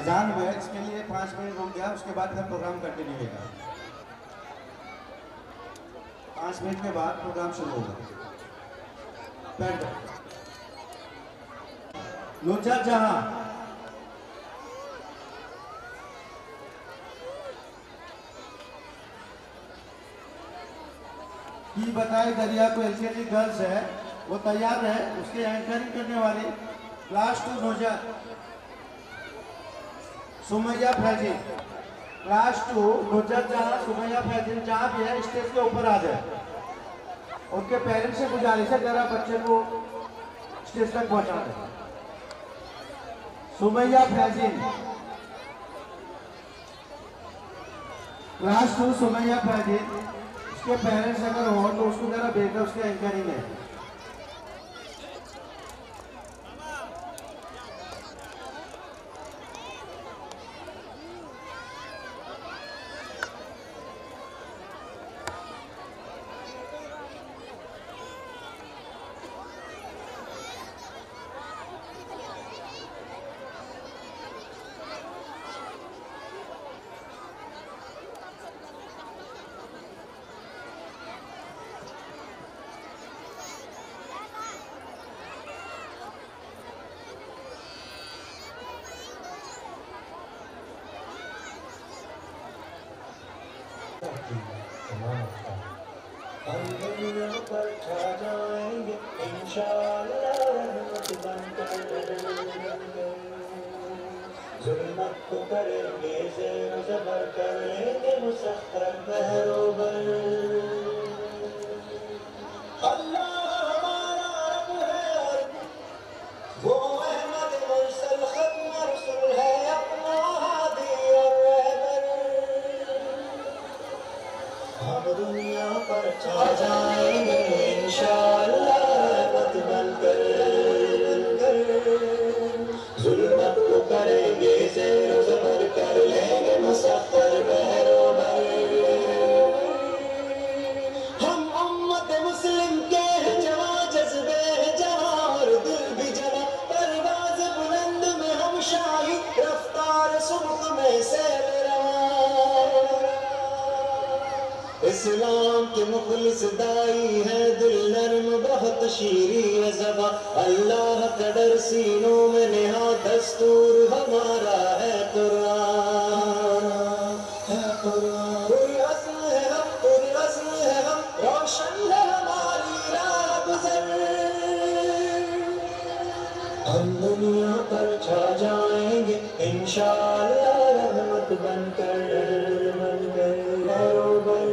अजान हुआ है, इसके लिए 5 मिनट रुक गया, उसके बाद फिर प्रोग्राम कंटिन्यू होगा। 5 मिनट के बाद प्रोग्राम शुरू होगा। नुसरत जहां की बताए दरिया को एलकेजी गर्ल्स है, वो तैयार है। उसके एंकरिंग करने वाली क्लास 2 नुसरत सुमैया फैजिन, क्लास 2 नुसरत जहां सुमैया फैजिन जहां भी है स्टेज के ऊपर आ जाए। उनके पेरेंट्स से गुजारिश है जरा बच्चे को स्टेज तक पहुंचा दें। सुमैया फैजिन, क्लास 2 सुमैया फैजिन, उसके पेरेंट्स अगर हो तो उसको जरा भेजना, उसके एंकरिंग है। हम दुनिया पर छा जाएंगे इंशाअल्लाह, रहमत बनकर जुल्मत को करेंगे ज़ेर ज़बर, कर लेंगे मुसख्खर बहरोबर। अल्लाह हमारा रब है और वो अहमद मुरसल खत्म रसूल है, अपना हादी और रहबर। हम दुनिया पर छा जाएंगे इंशाअल्लाह, रहमत बनकर जुल्मत को करेंगे ज़ेर ज़बर, कर लेंगे मुसख्खर बहरोबर। हम उम्मत मुस्लिम के हैं जवां, जज्बे हैं जवां और दिल भी जवां, परवाज़ बुलंद में हम शाही, रफ्तार सुबह में सैर रवां। इस्लाम के मुखलिस दाई है, दिल नर्म बहुत शीरीन ज़बां, अल्लाह का डर सीनों में नेहा, दस्तूर हमारा है कुरान, है कुरान। पूरी अज़्म है हम, पूरी अज़्म है हम, रोशन है हमारी राह गुज़र। हम दुनिया पर छा जाएंगे इंशाअल्लाह, रहमत बनकर बरोबर।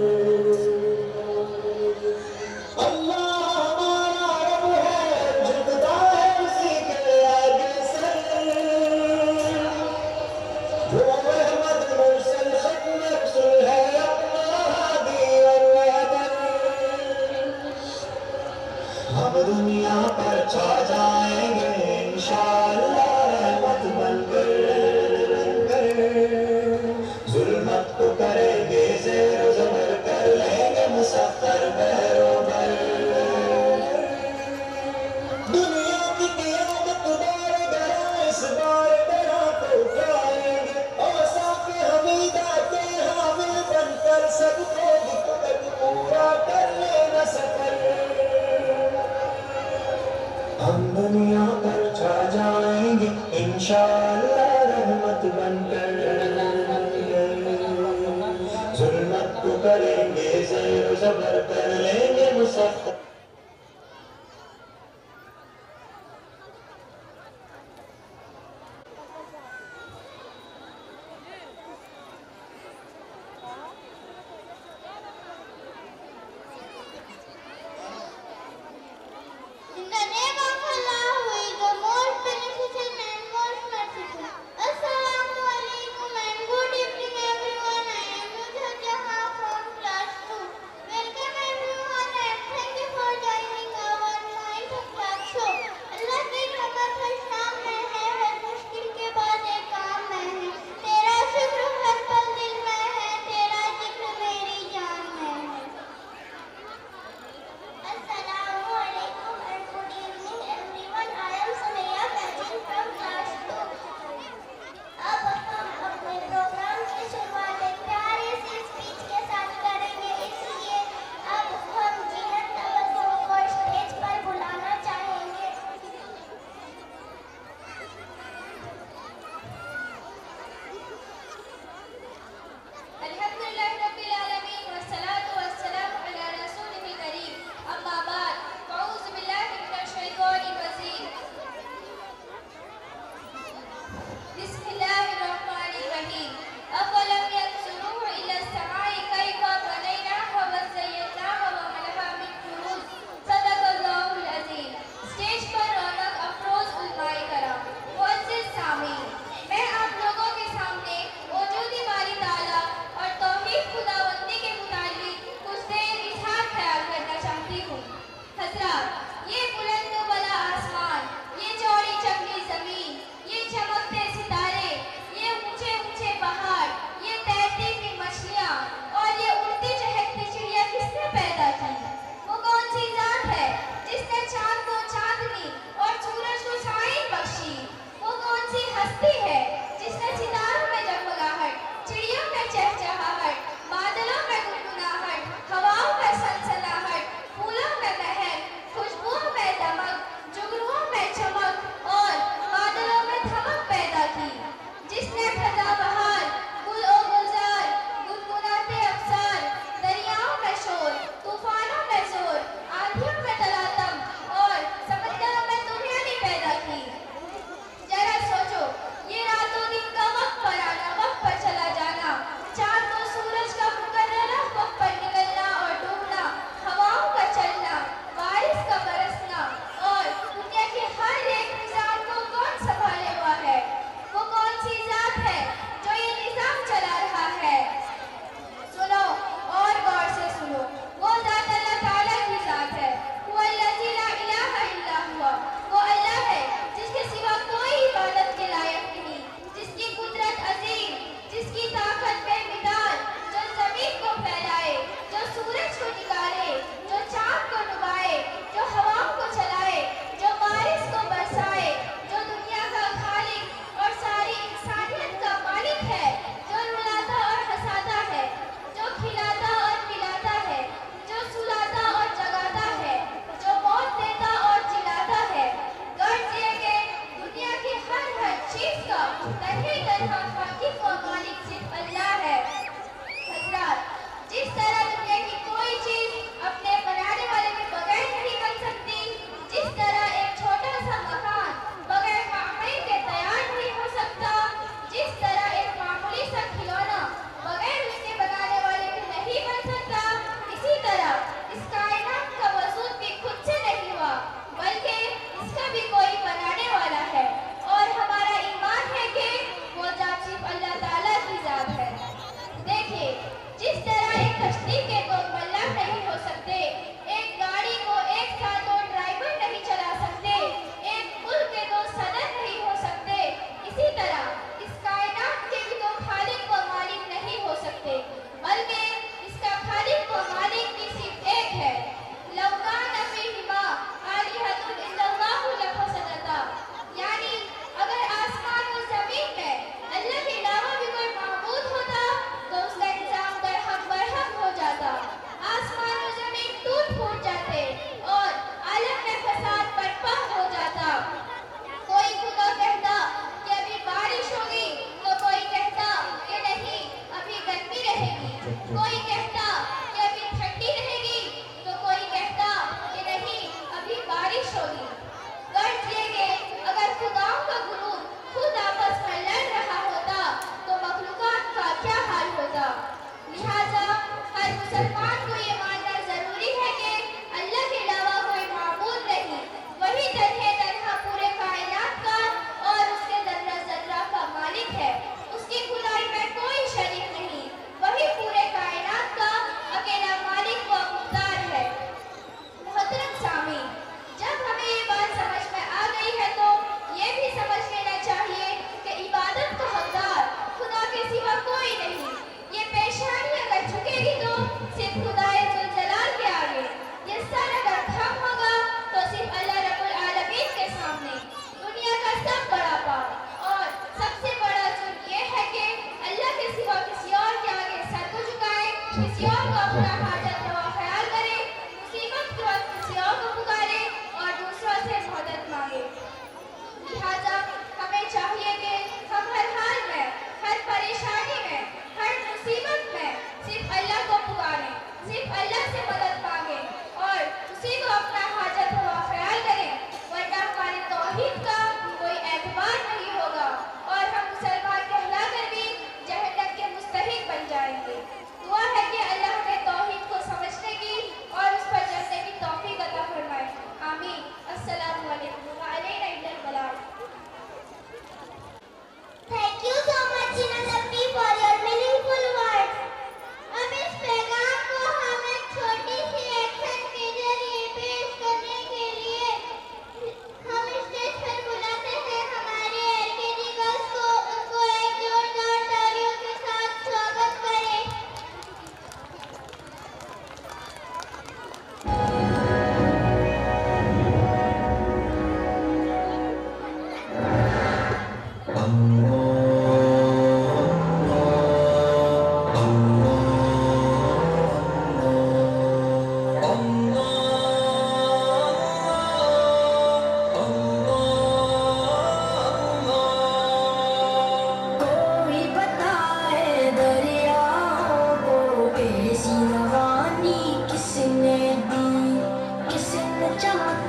अल्लाह हमारा रब है, झुकता है उसी के आगे सर। वो अहमद मुरसल खत्म रसूल है, अपना हादी और रहबर। हम दुनिया पर छा जाएंगे इंशाअल्लाह, रहमत बनकर जुल्मत को करेंगे ज़ेर ज़बर, कर लेंगे मुसख्खर बहरोबर। दुनिया की क़यामत बार गरा, इस बार गरा को उठाएंगे, औसाफ़ हमीदा के हामिल बनकर सबको दिक्कत पूरा कर लेना सफर। हम दुनिया पर छा जाएंगे इंशाअल्लाह, रहमत बनकर जुल्मत को करेंगे ज़ेर ज़बर, कर लेंगे मुसख्खर। In the name of Allah, who is the most beneficent and most merciful. Assalamu alaikum and good evening everyone. I am Nusrत Jahan from class 2. Welcome everyone and thank you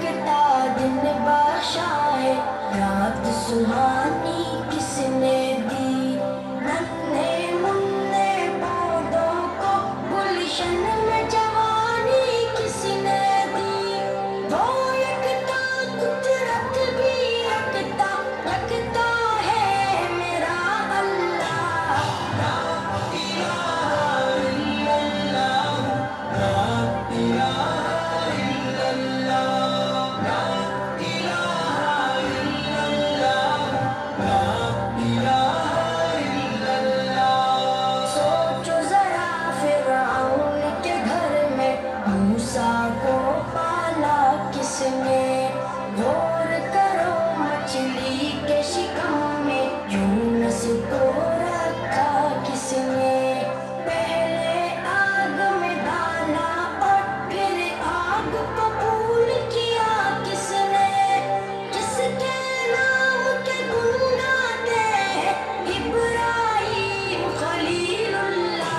चमकता दिन बाशाए रात सुहानी किसने दी नन्हे मुन्ने पौधों को गुलशन में जवानी किसने दी वो यकता कुदरत भी यकता यकता है मेरा अल्लाह सोचो जरा फिरऔन के घर में मूसा को पाला किसने गौर करो मछली के शिकम में यूनुस को रखा किसने पहले आग में डाला और फिर आग को फूल किया किसने जिसके नाम के गुण गाते हैं इब्राहिम खलीलुल्लाह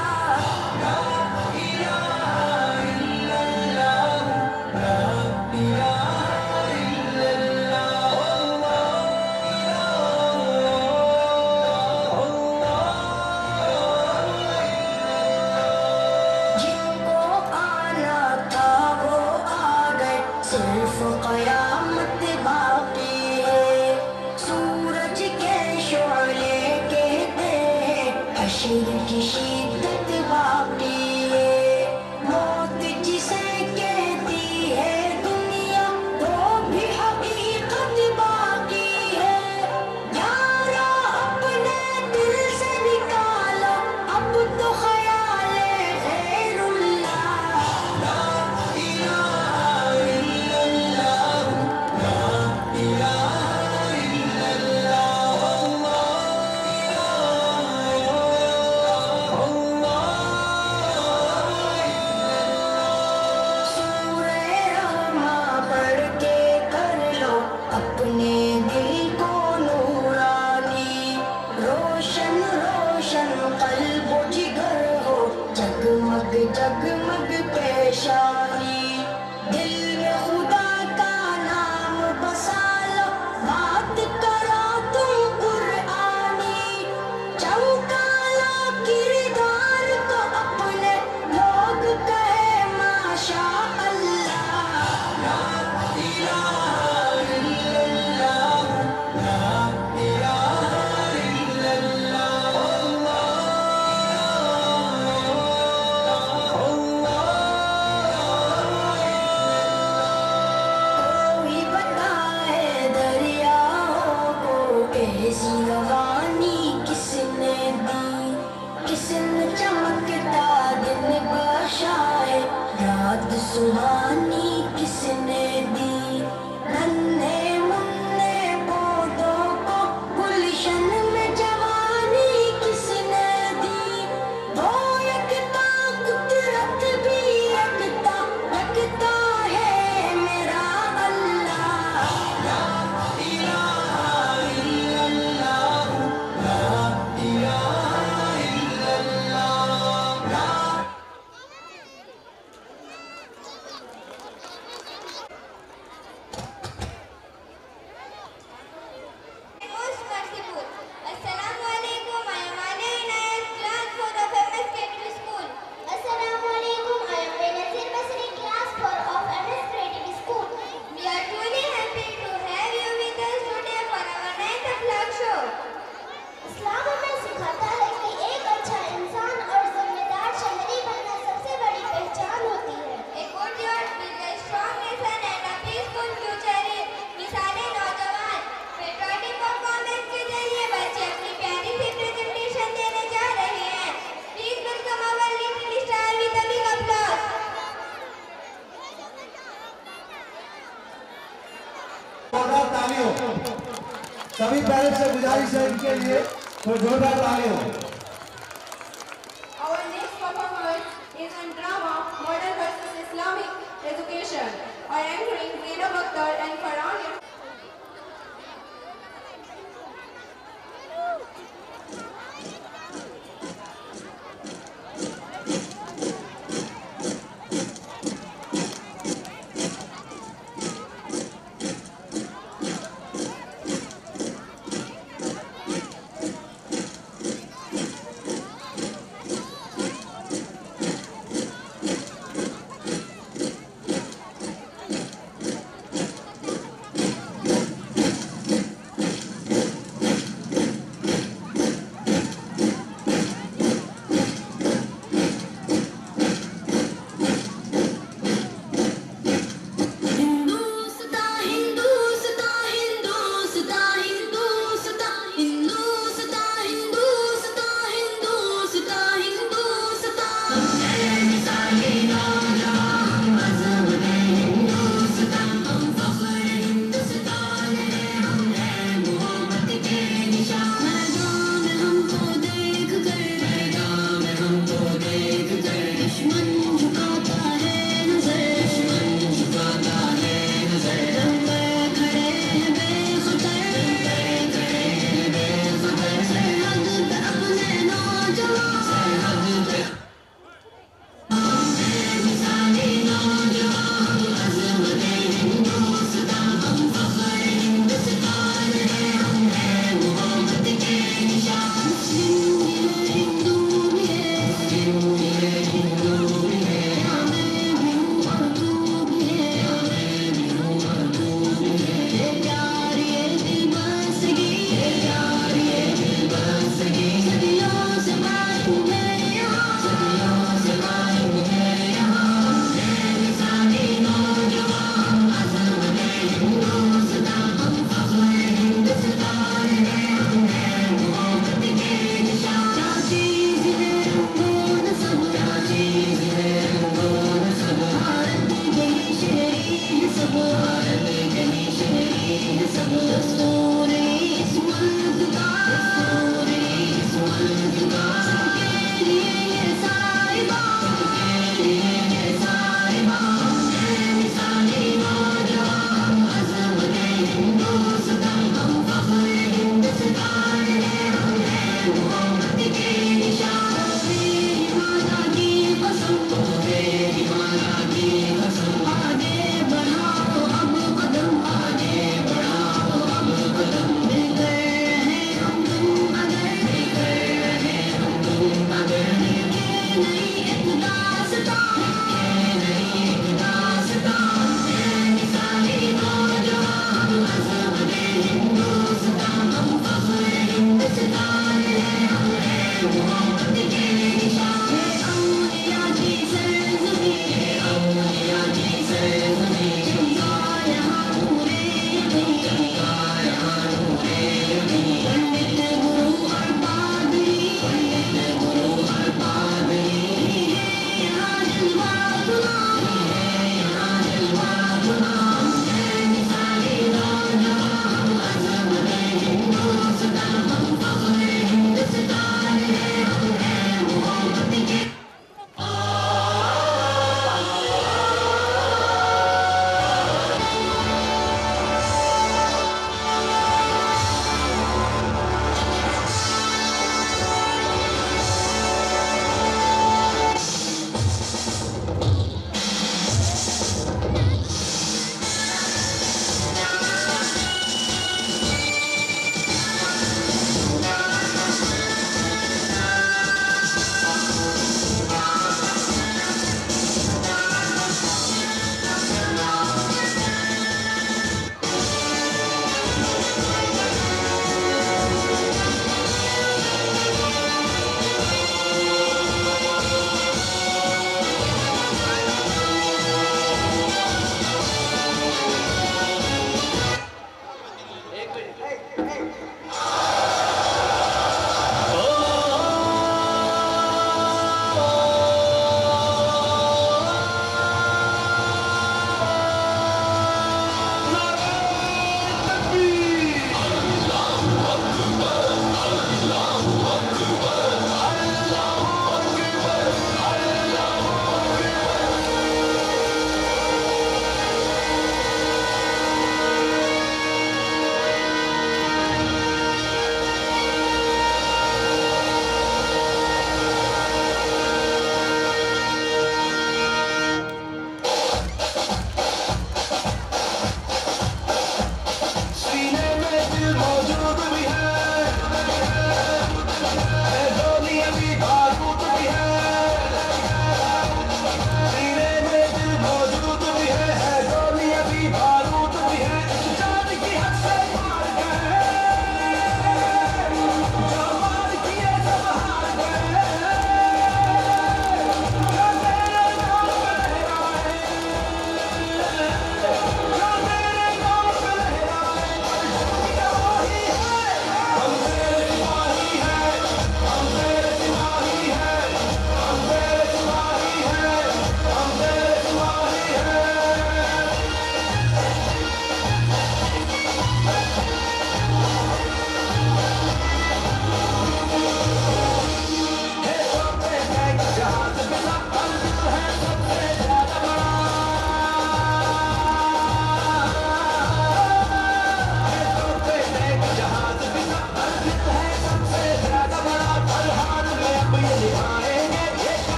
जिनको आना था वो आ गए सिर्फ कयामत बाकी है सूरज के शोले कहते हैं हश्र की शिद्दत बाकी है मौत जिसे कहती है दुनिया वो भी हकीकत बाकी है यारा अपने दिल से निकालो अब तो ख्याल गैरुल्लाह सूरे रहमा पढ़ के कर लो अपने दिल को नूरानी रोशन रोशन कल्ब जिगर हो जगमग जगमग पेशानी दिल में खुदा का नाम बसा लो बात करो तुम कुरआनी चमका लो किरदार को अपने लोग कहे माशा अल्लाह कोई बताए दरियाओं को ऐसी रवानी किसने दी किसने चमकता दिन बशाए रात सुहानी किसने दी नन्हे मुन्ने पौधों को गुलशन में जवानी किसने दी वो यकता कुदरत भी यकता यकता है मेरा अल्लाह Most merciful. Assalamu alaikum. I am Ali Inayat, class 4 of MS Creative School. Assalamu alaikum. I am Benazir Basri, class 4 of MS Creative School. We are truly happy to have you with us today for our 9th Akhlaq show. इस्लाम हमें सिखाता है कि एक अच्छा इंसान और जिम्मेदार शहरी बनना सबसे बड़ी पहचान होती है। A good youth with a strong nation and a peaceful future is मिसाले नौजवान पेट्रोलिंग परफॉर्मेंस के जरिए बच्चे अपनी प्यारी सी प्रेजेंटेशन देने जा रहे हैं। Please welcome our little star with a big applause. जोरदार तालियों सभी पेरेंट्स से गुजारिश है इनके लिए तो जोरदार तालियों Our next performance is in drama Modern versus Islamic Education. I am doing Zainab Akhtar and Farhan.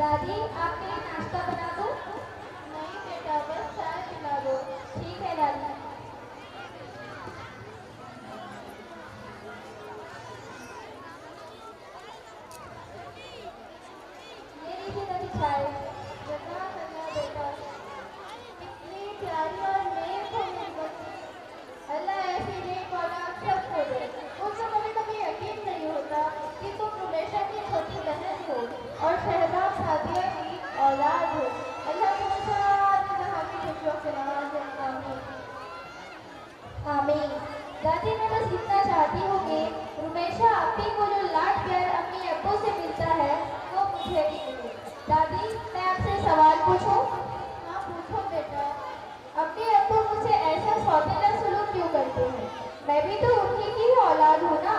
दादी आपके लिए नाश्ता बना दूं? नहीं बेटा, बस चाय पिला दो। ठीक है दादी। ये लीजिए दादी चाय। जज़ाकल्लाह बेटा। कितनी प्यारी और नेक है मेरी बच्ची। अल्लाह ऐसी नेक औलाद सबको दे। मुझको कभी यकीन नहीं होता कि तुम रुमेशा की छोटी बहन हो और शहजाद सादिया की औलाद हो। अल्लाह तुम्हें सारी जहां की खुशियों से नवाजे। आमीन। दादी मैं बस इतना चाहती हूँ कि रुमेशा अपनी को जो लाड प्यार अपनी अब्बू से मिलता है वो मुझे भी मिले। दादी मैं आपसे सवाल पूछूं? हाँ पूछो बेटा। अपने अब्बू मुझसे ऐसा सौतेला सुलूक क्यों करते हैं? मैं भी तो उनकी ही औलाद हूँ ना।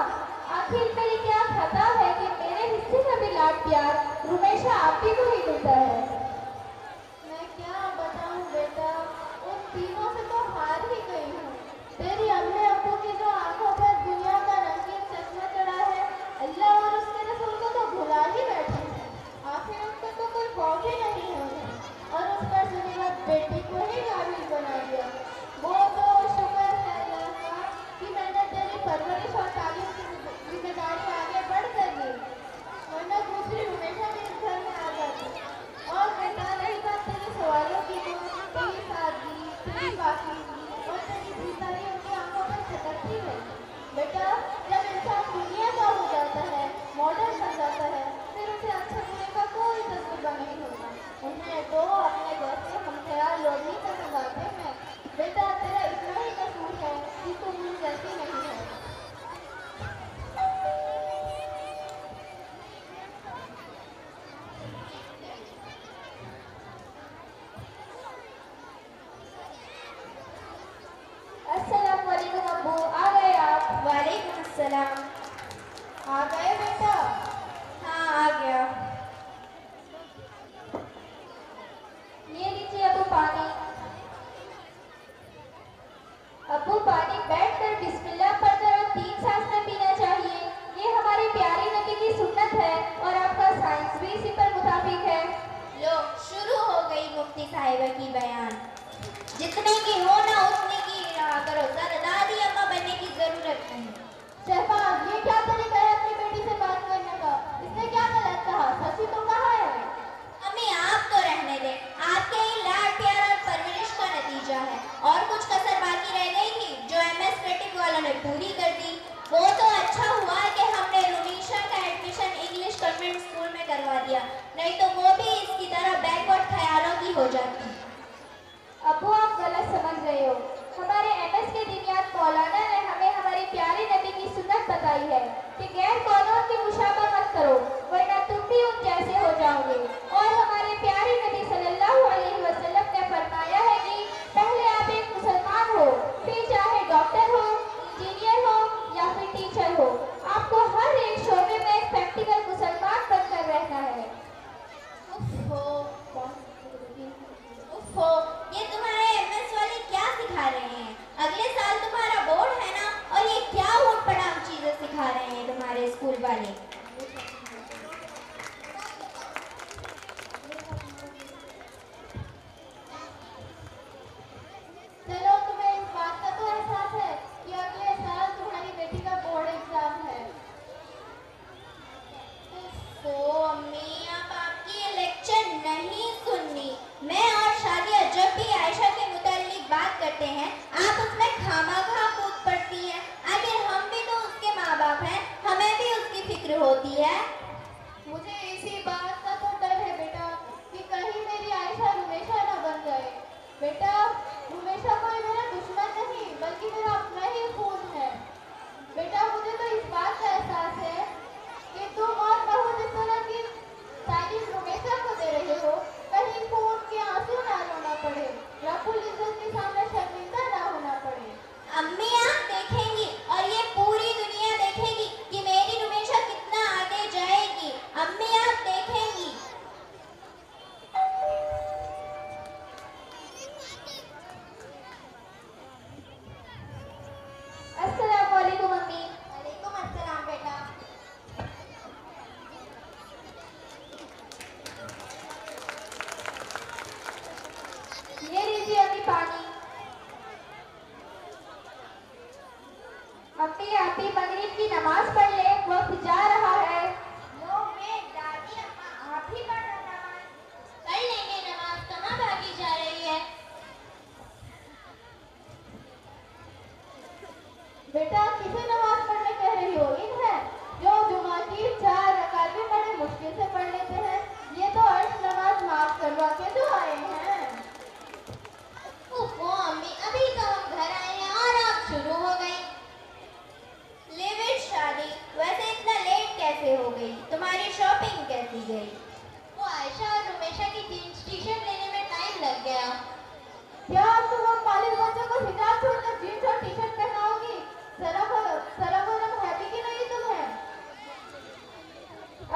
आखिर मेरी क्या खता है कि मेरे हिस्से का भी लाड प्यार रुमेशा आप ही को ही मिलता है? मैं क्या बताऊँ बेटा, उन तीनों से तो हार ही गई हूँ। तेरी अम्मी अब्बू की जो आंखों पर दुनिया का रंगीन चश्मा चढ़ा है, अल्लाह और उसके रसूल को तो भुला ही बैठे हैं। आखिर उनको तो कोई खौफ ही नहीं है उन्हें, और उस पर ज़रूरत बेटी को ही काबिल बना दिया। वो तो शुक्र है अल्लाह का कि मैंने तेरी परवरिश और तालीम की जिम्मेदारी आगे बढ़ कर ली, वरना दूसरी रुमेशा भी इस घर में आ जाती। और बेटा रही बात तेरे सवालों की, तो तेरी सादगी, तेरी पाकीज़गी और तेरी भीतरी उनकी आंखों पर छटकती है। बेटा जब इंसान दुनिया का हो जाता है, मॉडर्न बन जाता है, फिर उसे अच्छे बुरे का कोई तजुर्बा नहीं होता। उन्हें तो अपने जैसे हमख्याल लोग ही पसंद आते हैं। बेटा तेरा इतना ही कसूर है कि तू मुझ जैसी नहीं है। अस्सलाम वालेकुम अब्बू, आ गए आप? वालेकुम अस्सलाम। आ गए बेटा? हाँ आ गया। ये लीजिए अब्बू पानी। अब्बू पानी बैठकर बिस्मिल्लाह पढ़कर और 3 सांस में पीना चाहिए। ये हमारी प्यारी नबी की सुन्नत है और आपका साइंस भी इसी पर मुताबिक है। लो शुरू हो गई मुफ्ती साहिबा की बयान। जितने की हो ना उतने की रहा करो, ज़्यादा दादी अम्मा बनने की जरूरत नहीं। शहबाज ये क्या तरीका है अपनी बेटी से बात करने का? इसने क्या गलत कहा? सच ही तो कहा है। अम्मी आप तो रहने दे, आपके ही लाड प्यार और परवरिश का नतीजा है। और कुछ कसर बाकी रह गई थी जो MS क्रिटिक वालों ने पूरी कर दी। वो तो अच्छा हुआ कि हमने रुमेशा का एडमिशन इंग्लिश कन्वेंट स्कूल में करवा दिया, नहीं तो वो भी इसकी तरह बैकवर्ड ख्यालों की हो जाती। अब्बू आप गलत समझ रहे हो। हमारे MS के दिनियात मौलाना ने हमें हमारी प्यारी नबी की सुन्नत बताई है कि गैर कौनों की मुशाबा मत करो, वरना तुम भी उन जैसे हो जाओगे। और हमारे प्यारी नबी सल्लल्लाहु अलैहि वसल्लम ने फरमाया है कि पहले आप एक मुसलमान हो, फिर चाहे डॉक्टर हो, इंजीनियर हो या फिर टीचर हो, आपको हर एक शोबे में एक प्रैक्टिकल मुसलमान बनकर रहना है। ये तुम्हारे MS वाले क्या सिखा रहे हैं? अगले साल तुम्हारा बोर्ड है ना, और ये क्या ऊट-पटांग चीजें सिखा रहे हैं तुम्हारे स्कूल वाले? चलो तुम्हें इस बात का तो एहसास है कि अगले साल तुम्हारी बेटी का बोर्ड एग्जाम है। तो अम्मी अब आपकी ये लेक्चर नहीं सुननी। मैं और शादिया जब भी आयशा के मुताल्लिक बात करते हैं आप उसमें खामाखा कूद पड़ती हैं। आखिर हम भी तो उसके माँ बाप हैं, हमें भी उसकी फिक्र हो अम्मी अभी मगरिब की नमाज पढ़ ले, वक्त जा रहा है। नो मैं दादी अम्मा आप ही पढ़ लो नमाज। कर लेंगे नमाज, कहाँ भागी जा रही है? बेटा किसे नमाज पढ़ने कह रही हो? इन है जो जुमा की 4 रकात भी बड़े मुश्किल से पढ़ लेते हैं। ये तो अर्श नमाज माफ करवा के जो आए हैं। ओहो अम्मी, अभी तो हम घर आए हैं और आप शुरू हो गई। लिव इट शादी, वैसे इतना लेट कैसे हो गई? तुम्हारी शॉपिंग कैसी गई? वो आयशा और रुमेशा की जीन्स टी शर्ट लेने में टाइम लग गया। क्या तुम अब बालिग बच्चों को हिजाब छोड़कर जीन्स और टी शर्ट पहनाओगी? सरम है भी कि नहीं तुम्हें?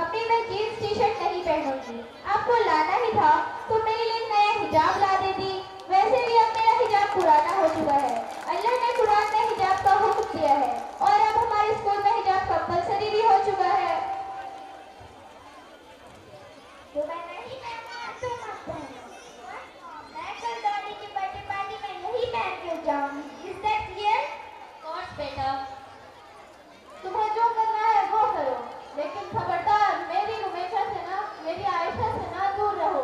अभी मैं जीन्स टी शर्ट नहीं पहनूंगी। आपको लाना ही था तो मेरे लिए नया हिजाब ला देती। वैसे भी अब मेरा हिजाब पुराना हो चुका है। अल्लाह ने कुरान में हिजाब का हुक्म दिया है और अब हमारे स्कूल में हिजाब कंपलसरी भी हो चुका है। तुम्हें नहीं पहनना तो मत पहनो। मैं कल डॉली की बर्थडे पार्टी में यही पहन के जाऊंगी। Is that clear? कोर्स बेटा। तुम्हें जो करना है वो करो, लेकिन खबरदार मेरी रुमेशा से ना, मेरी आयशा से ना दूर रहो।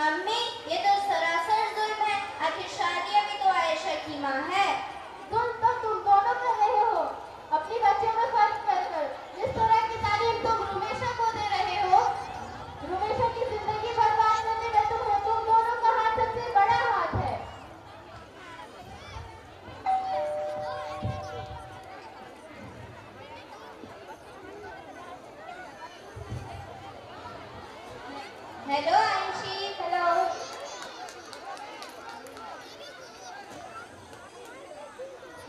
अम्मी ये तो सरासर जुल्म है। आखिर शादी अभी तो आयशा की माँ है। तुम दोनों कर रहे हो। अपनी बच्चों में फर्क कर जिस तरह की तालीम तुम रुमेशा को दे रहे हो, रुमेशा की जिंदगी बर्बाद करने में तुम दोनों का हाथ सबसे बड़ा हाथ है। Hello Aanshi. Hello.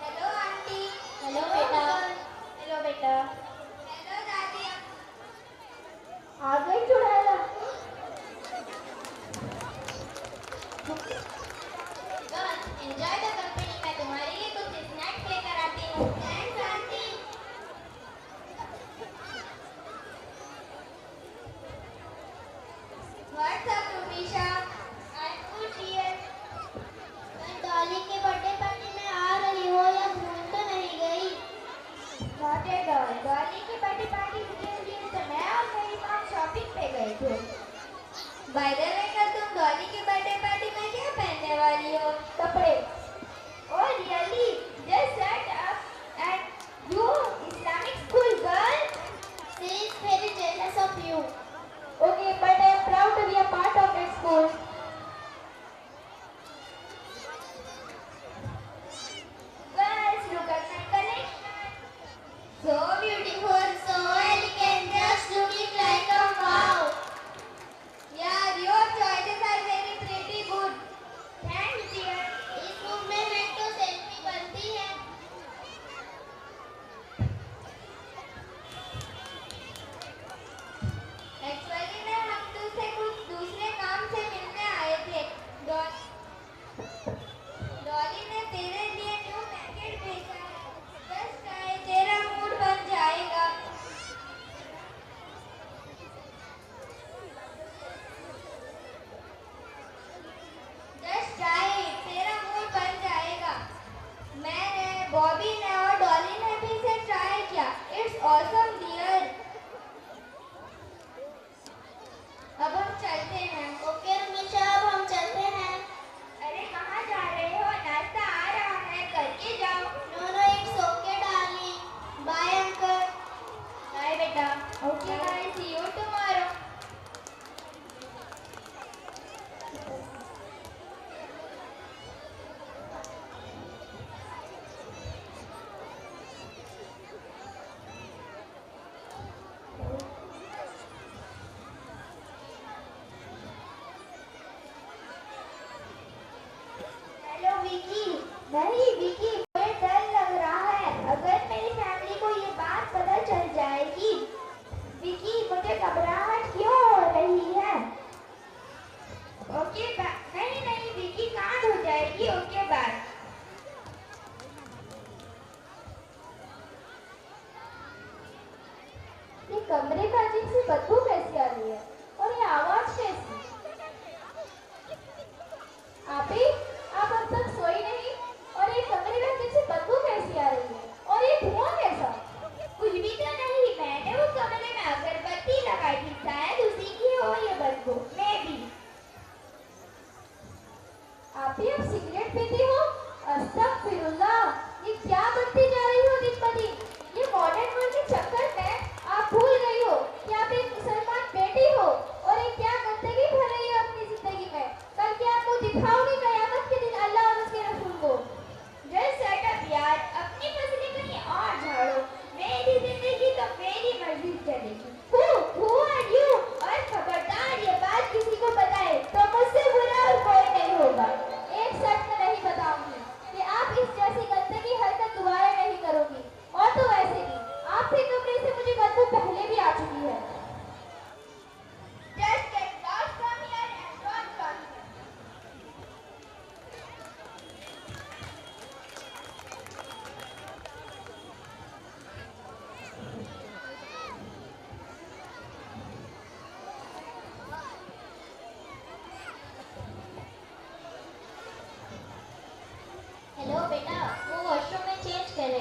Hello aunty. Hello बेटा। हेलो बेटा। हेलो दादी। आ गई चुड़ैला। Girls enjoy the company. मैं तुम्हारे लिए कुछ स्नैक्स लेकर आती हूँ। Thanks aunty. What's up Rumisha? I am good dear. मैं डॉली के बर्थडे पार्टी में आ रही हो या भूल तो नहीं गई? Not at all. डॉली की बर्थडे पार्टी के लिए तो मैं और मेरी माँ शॉपिंग पे गए थे। बाय द वे कल तुम डॉली की बर्थडे पार्टी में क्या पहनने वाली हो? कपड़े। Oh really? Just set up at you Islamic school girl? She is very jealous of you. Okay, but I am proud to be a part of that school. Girls, look at my collection. So beautiful, so elegant, just looking like a wow. Yeah, your choices are very pretty good. Thanks dear. इस room में है तो selfie बनती है। Actually मैं हम तुझसे कुछ दूसरे काम से मिलने आए थे। डॉली ने तेरे लिए न्यू पैकेट भेजा है। जस्ट आए, तेरा मूड बन जाएगा। जस्ट आए, तेरा मूड बन जाएगा। मैंने, बॉबी ने और डॉली ने भी इसे ट्राई किया। It's awesome dear. अब हम चलते हैं। ओके रुमीशा, अब हम चलते हैं। अरे कहाँ जा रहे हो? नाश्ता आ रहा है, करके जाओ। No no it's okay darling. Bye uncle. Bye बेटा। Okay bye, see you tomorrow. Hello Vicky. नहीं विकी, मुझे डर लग रहा है। अगर मेरी फैमिली को ये बात पता चल जाएगी। विकी मुझे घबराहट क्यों हो रही है? ओके नहीं नहीं विकी, कांड हो जाएगी। Okay bye. ये कमरे में अजीब सी बदबू कैसी आ रही है और ये आवाज कैसी? आप अब तक सोई नहीं और ये कमरे में किसी बदबू कैसी आ रही है और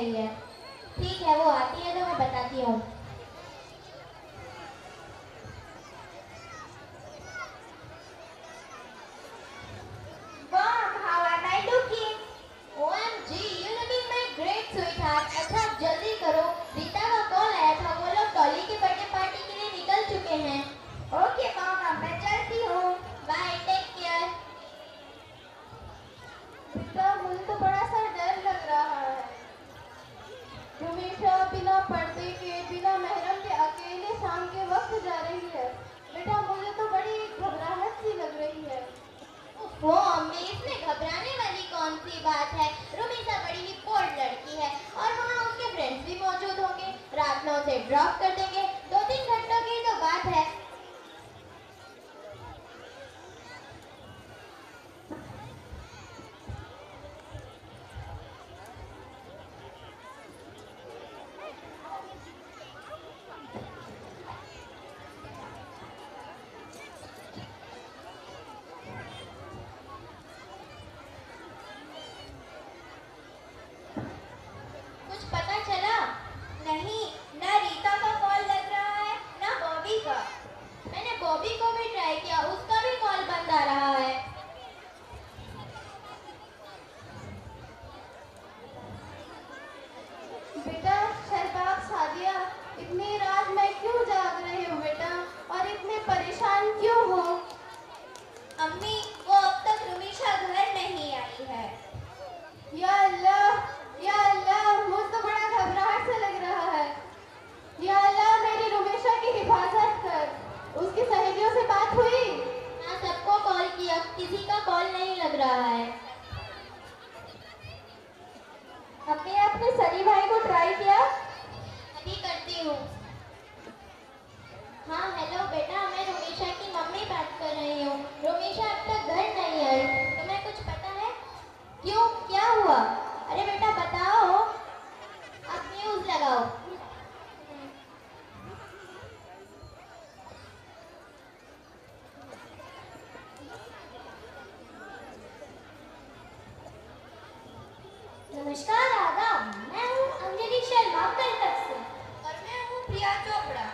रही है। ठीक है, वो आती है तो मैं बताती हूँ। Mom, how am I looking? OMG, you looking my great sweetheart. अच्छा अब जल्दी करो, रीता का कॉल आया था, वो लोग डॉली के बर्थडे पार्टी के लिए निकल चुके हैं। ओके मामा, मैं चलती हूँ। Bye, take care. बेटा मुझे तो बड़ा सा डर लग रहा है। रुमीशा बिना पर्दे के, बिना महरम के अकेले शाम के वक्त जा रही है। बेटा मुझे तो बड़ी घबराहट सी लग रही है। वो अम्मी, इसमें घबराने वाली कौन सी बात है? रुमीसा बड़ी ही बोल्ड लड़की है और वहाँ उसके फ्रेंड्स भी मौजूद होंगे। रात में उसे ड्रॉप कर देंगे, 2-3 घंटों की तो बात है। कुछ पता चला? नहीं, ना रीता का कॉल लग रहा है ना बॉबी का। मैंने बॉबी को भी ट्राई किया, उसका भी कॉल बंद आ रहा है। बेटा शहबाज, सादिया, इतनी रात मैं क्यों जाग रही हूँ बेटा, और इतने परेशान क्यों हो? अम्मी, वो अब तक रुमीशा घर नहीं आई है। या अल्लाह, मुझे तो बड़ा घबराहट से लग रहा है। या अल्लाह, मेरी रुमीशा की हिफाजत कर। उसकी सहेलियों से बात हुई? हाँ, सबको कॉल किया, किसी का कॉल नहीं लग रहा है। अम्मी, आपने सनी भाई को ट्राई किया? अभी करती हूँ। हाँ हेलो बेटा, मैं रुमीशा की मम्मी बात कर रही हूँ। रुमीशा अब तक घर नहीं आई, तुम्हें कुछ पता है? क्यों, क्या हुआ? अरे बेटा बताओ, अब न्यूज़ लगाओ। नमस्कार आदाब, मैं हूँ अंजलि शर्मा कलकत्ता से और मैं हूँ प्रिया चोपड़ा।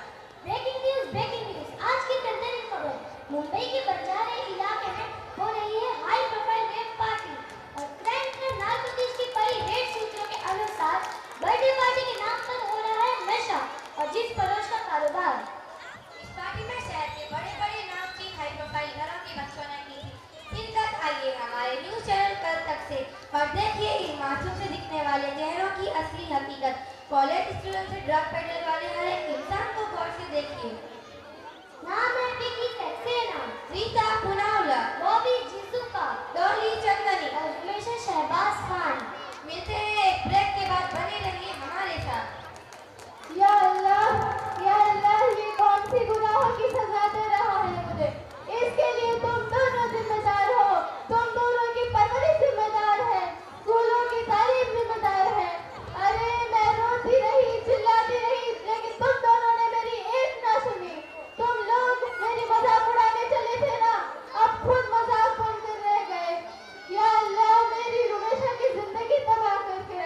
ब्रेकिंग न्यूज़, आज की दर्दनाक खबर। मुंबई के बंजारे इलाके में हो रही है हाई प्रोफाइल रेप पार्टी और क्राइम में नारकोटिक्स की पड़ी रेड सूत्रों के अनुसार बर्थडे पार्टी के नाम पर हो रहा है नशा और जिस परोस का कारोबार। इस पार्टी में शहर के बड़े नाम की हाई प्रोफाइल घरों की बच्चों ने की थी। इनका आइए हमारे न्यूज़ चैनल कल तक से और देखिए इन मासूम से दिखने वाले चेहरों की असली हकीकत। कॉलेज स्टूडेंट से ड्रग पेडलर वाले हर एक इंसान को गौर से देखिए। नाम है विकी सक्सेना, रीता पुनावला, बॉबी जिसुका, डॉली चंदनी और हमेशा शहबाज खान। मिलते हैं एक ब्रेक के बाद, बने रहिए हमारे साथ। या अल्लाह, ये कौन सी गुनाहों की सजा दे रहा है मुझे? इसके लिए तुम दोनों जिम्मेदार हो, तुम दोनों की परवरिश जिम्मेदार है, स्कूलों की तालीम जिम्मेदार है। अरे मैं रोती रही, चिल्लाती रही, लेकिन तुम दोनों ने मेरी एक ना सुनी। तुम लोग मेरी मजाक उड़ाने चले थे ना, अब खुद मजाक बनकर रह गए। या अल्लाह, मेरी रुमेशा की जिंदगी तबाह करके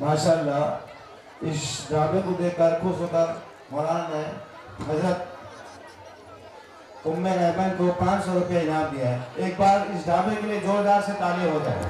माशाल्लाह इस ड्रामे को देखकर खुश होकर मौलाना ने हजरत उम्मे रहमान को 500 रुपये इनाम दिया है। एक बार इस ड्रामे के लिए जोरदार से ताली हो जाए।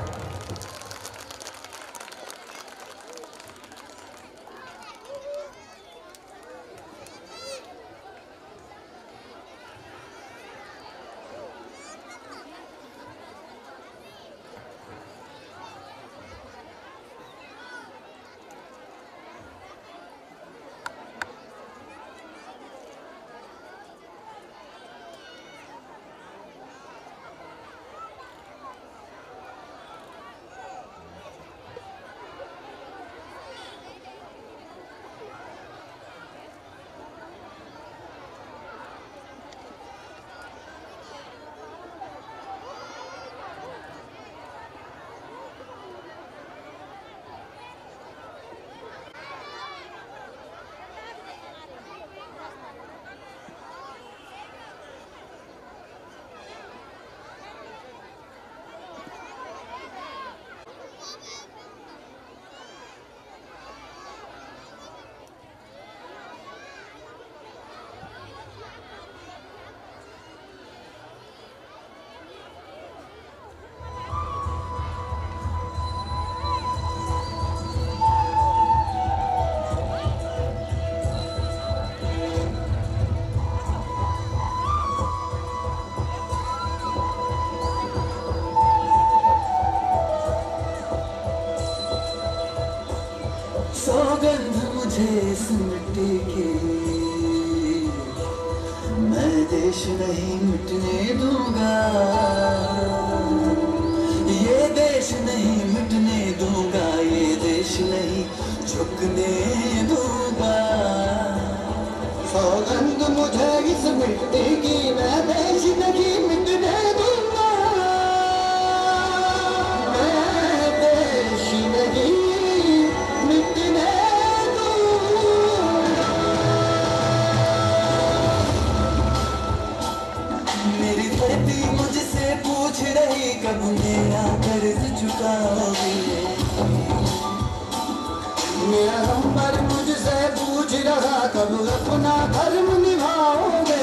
सौगंध मुझे इस मिट्टी की, मैं देश नहीं मिटने दूंगा, ये देश नहीं मिटने दूंगा, ये देश नहीं झुकने दूंगा। सौगंध मुझे इस मिट्टी की, मैं देश नहीं मिटने दूंगा, मैं देश नहीं मिटने दूंगा। मेरी धरती मुझसे पूछ रही कब मेरा कर्ज चुकाओगे, मेरा नंबर मुझसे पूछ रहा कब अपना धर्म निभाओगे।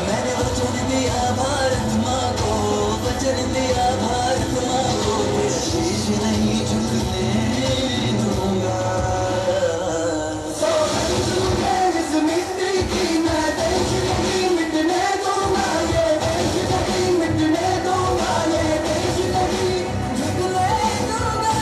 मैंने वचन दिया भारत माँ को, वचन दिया भारत माँ को, शीश नहीं झुकने दूंगा। सौगंध मुझे इस मिट्टी की, मैं देश नहीं मिटने दूंगा, ये देश नहीं मिटने दूंगा, ये देश नहीं झुकने दूंगा।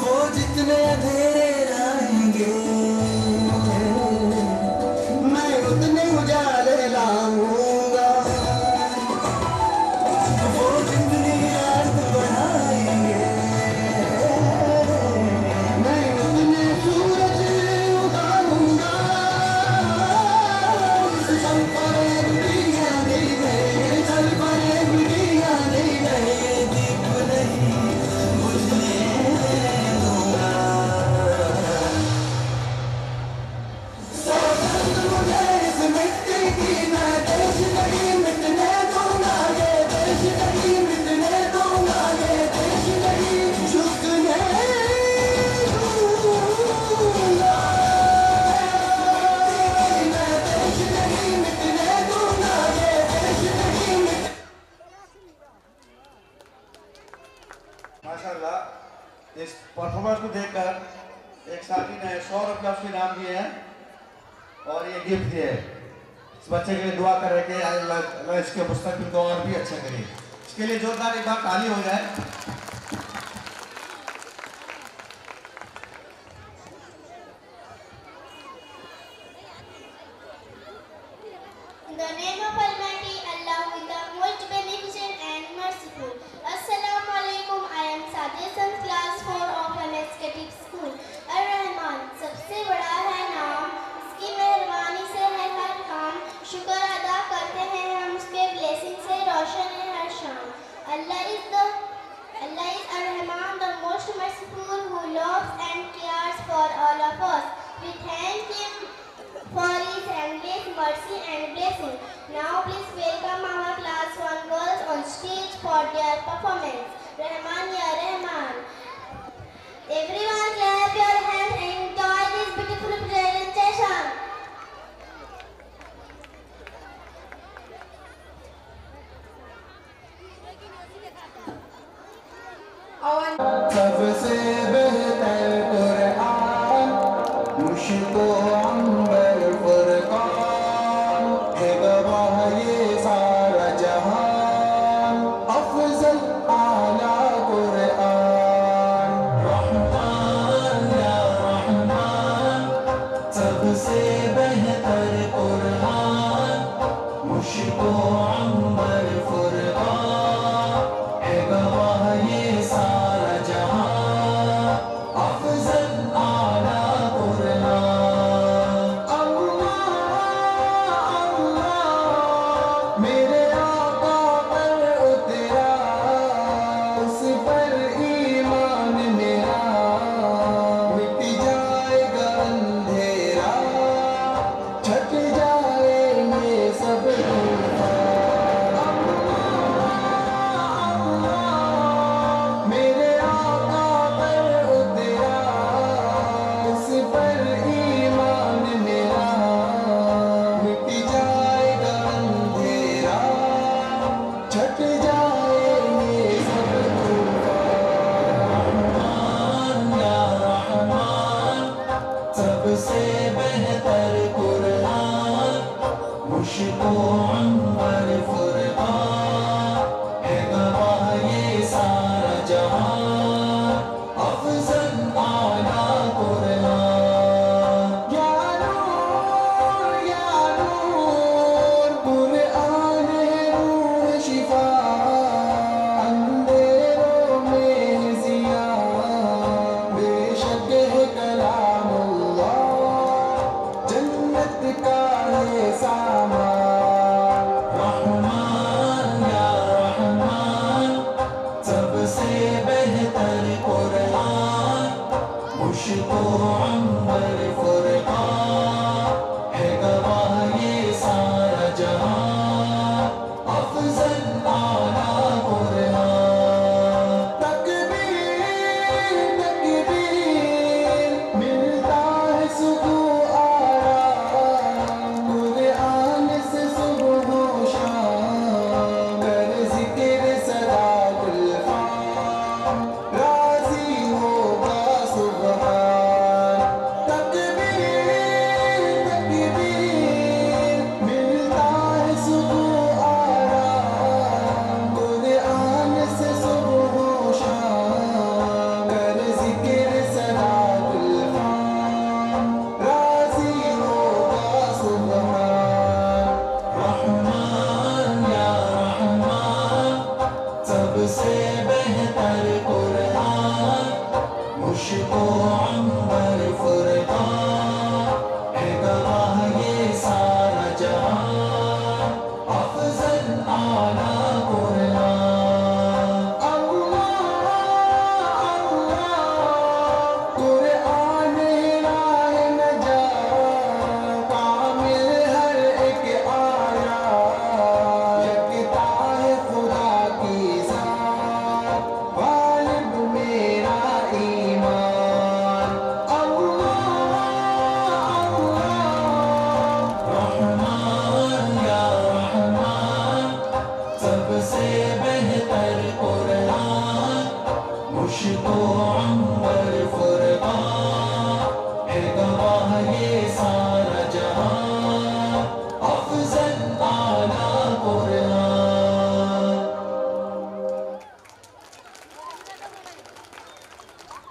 वो जितने अंधेरे लाएंगे, मैं उतने उजाले लाऊंगा, वो जितनी रात बढ़ाएंगे, मैं उतने सूरज उगाऊंगा। चल पड़े दुनिया नहीं गए, चल पड़े दुनिया नहीं गए, ये दीप नहीं बुझने दूंगा। सौगंध मुझे इस मिट्टी की, मैं देश नहीं मिटने दूंगा, ये देश नहीं मिटने दूंगा, ये देश नहीं झुकने दूंगा। मैं देश नहीं मिटने दूंगा, ये देश नहीं मिट माशाल्लाह इस परफॉर्मेंस को देखकर एक साथी ने 100 रुपया उसके नाम दिए हैं और ये गिफ्ट दिए है। इस बच्चे के लिए दुआ कर रहे कि अल्लाह इसके मुस्तकबिल को और भी अच्छा करे। इसके लिए जोरदार एक बार ताली हो जाए। In the name of Almighty Allah, with the most beneficent and merciful. Assalamu alaikum. I am Sadia San, class 4 of MSKT School. blessing. Now please welcome our class 1 girls on stage for their performance. Rahman Ya Rahman. Everyone clap your hands and enjoy this beautiful presentation. सबसे बेहतर कुरान मुश्को अंबर फुरकान है गवाह ये सारा जहान अफजल आला कुरान रहमान या रहमान सबसे बेहतर कुरान मुश्को अंबर फुरकान है गवाह ये सारा जहां अफजल आला कुरान अल्लाह अल्लाह मेरे आका पर उतरा उस पर ईमान मेरा मिट जाएगा अंधेरा छट जाएंगे सब मेरे आका पर उतरा उस पर ईमान मेरा मिट जाएगा अंधेरा छट जाएंगे सब रहमान या रहमान सबसे बेहतर कुरान मुश्को अंबर फुरकान है गवाह ये सारा जहां अफजल आला कुरान या नूर कुरान है रूह शिफा अंधेरों में है ज़िया बेशक है कलामुल्लाह जन्नत का है सामान रहमान या रहमान सबसे बेहतर कुरान मुश्को अंबर फुरकान है गवाह ये सारा जहां अफजल आला कुरान तकबीर तकबीर मिलता है सुकून आराम कुरान से सुबह हो शाम कर जिक्र सदा गुलफाम राजी होगा सुभान तकबीर तकबीर मिलता है सुकून आराम कुरान से सुबह हो शाम कर जिक्र सदा गुलफाम राजी होगा सुभान रहमान या रहमान सबसे बेहतर कुरान मुश्को अंबर फुरकान है गवाह ये सारा जहां अफजल आला कुरान अल्लाह अल्लाह कुरान राह नजात कामिल हर एक आया यकता है खुदा की ज़ात गालिब मेरा ईमान अल्लाह अल्लाह रहमान या रहमान सबसे बेहतर कुरान मुश्को अंबर फुरकान है गवाह ये सारा जहां अफजल आला Quran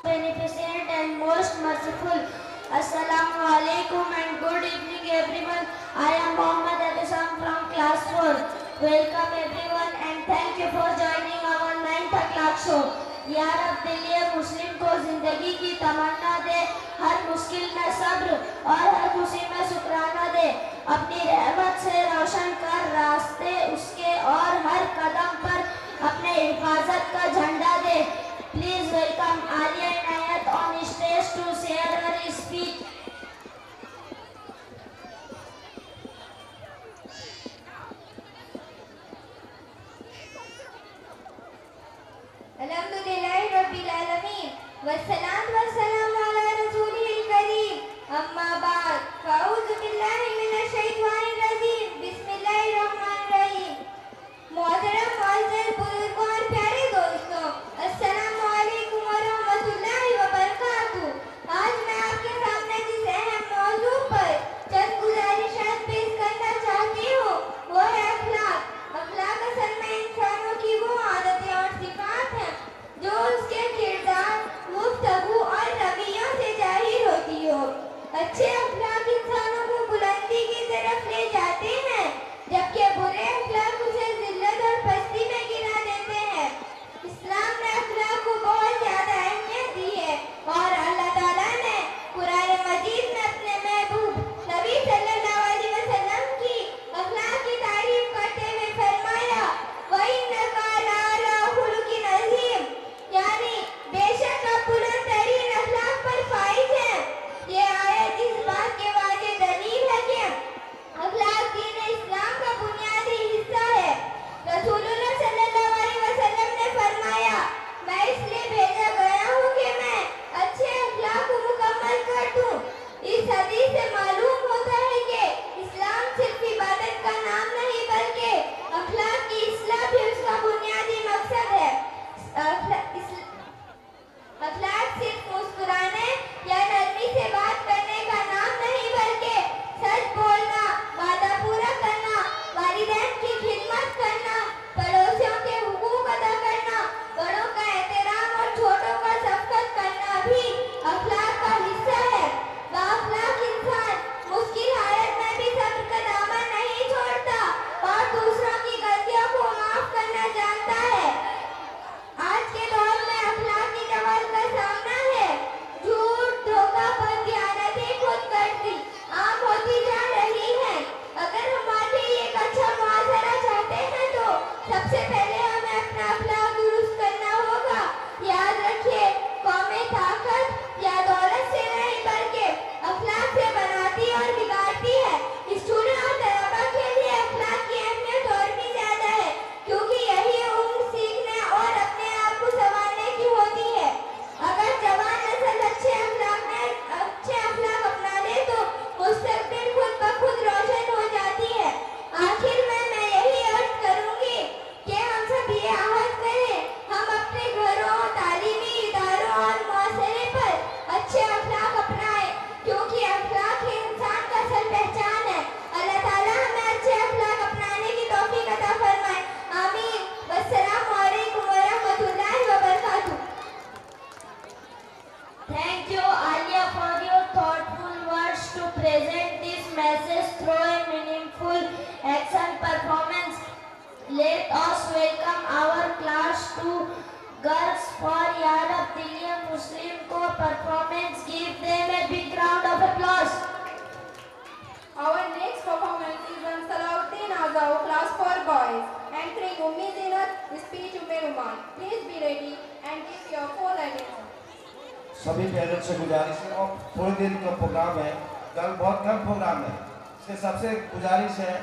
Beneficent and most merciful. Assalamu alaikum and good evening everyone. I am Mohammad Adesam from class 4. Welcome everyone and thank you for joining our 9th o'clock show. या रब दिलिए मुस्लिम को जिंदगी की तमन्ना दे, हर मुश्किल में सब्र और हर खुशी में शुक्राना दे, अपनी रहमत से रोशन कर रास्ते उसके और हर कदम पर अपने हिफाजत का झंडा दे. Please welcome Alia Inayat on stage to share her speech. success through a meaningful action performance. Let us welcome our class 2 girls for Yad Abdiliya Muslim Co performance. Give them a big round of applause. Our next performance is on Salahuddin Azau, class 4 boys, entering Ummi Zinat, speech Umme Ruman. Please be ready and give your full attention. सभी parents से गुजारिश है, और थोड़ी देर का programme है, कल बहुत कम प्रोग्राम है, इसलिए सबसे गुजारिश है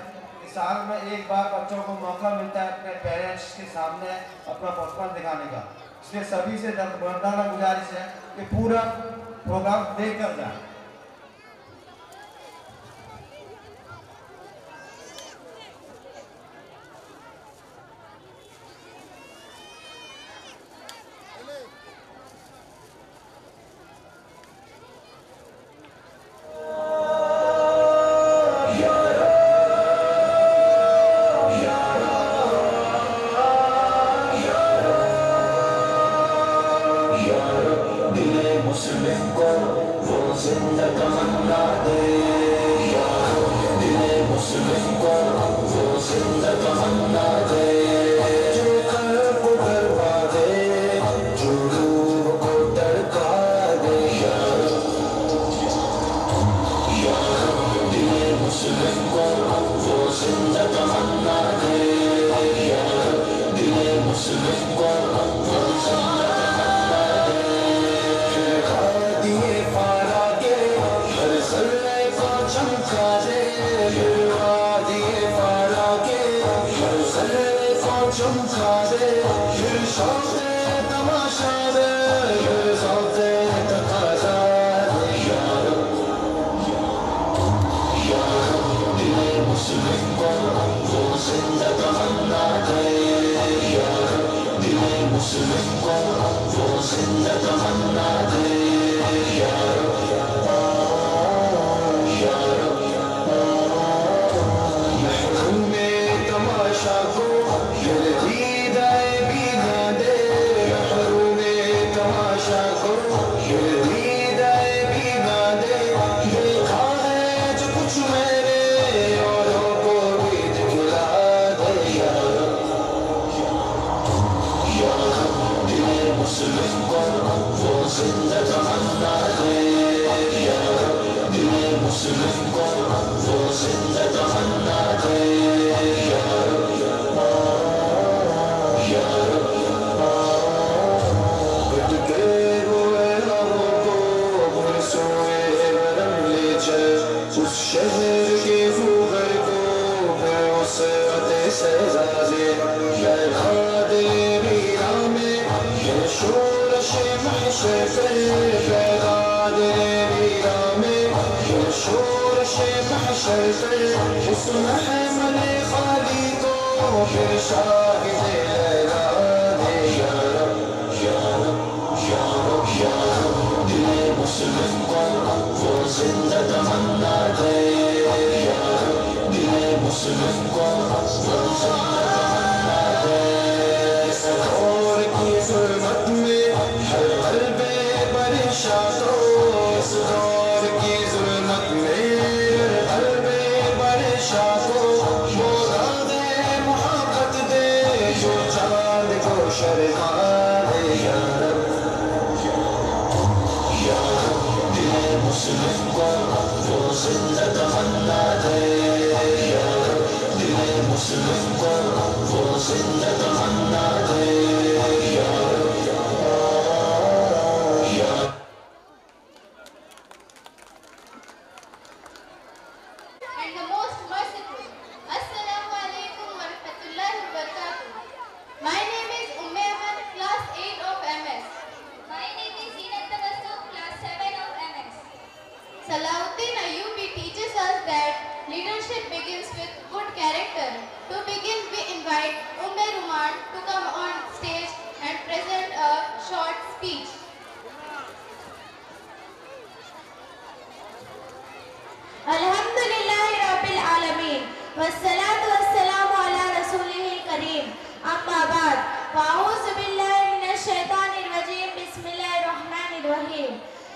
कि साल में एक बार बच्चों को मौका मिलता है अपने पेरेंट्स के सामने अपना परफॉर्मेंस दिखाने का, इसलिए सभी से दर्दाना गुजारिश है कि पूरा प्रोग्राम देख कर जाए। Salahuddin Ayyubi teaches us that leadership begins with good character. To begin, we invite Umme Ruman to come on stage and present a short speech. Alhamdulillahi Rabbil Alameen. Wassalatu wassalamu ala Rasulihil Kareem. Amma ba'd. Fa'auzu billahi minash shaitanir rajim. Bismillahir rahmanir rahim.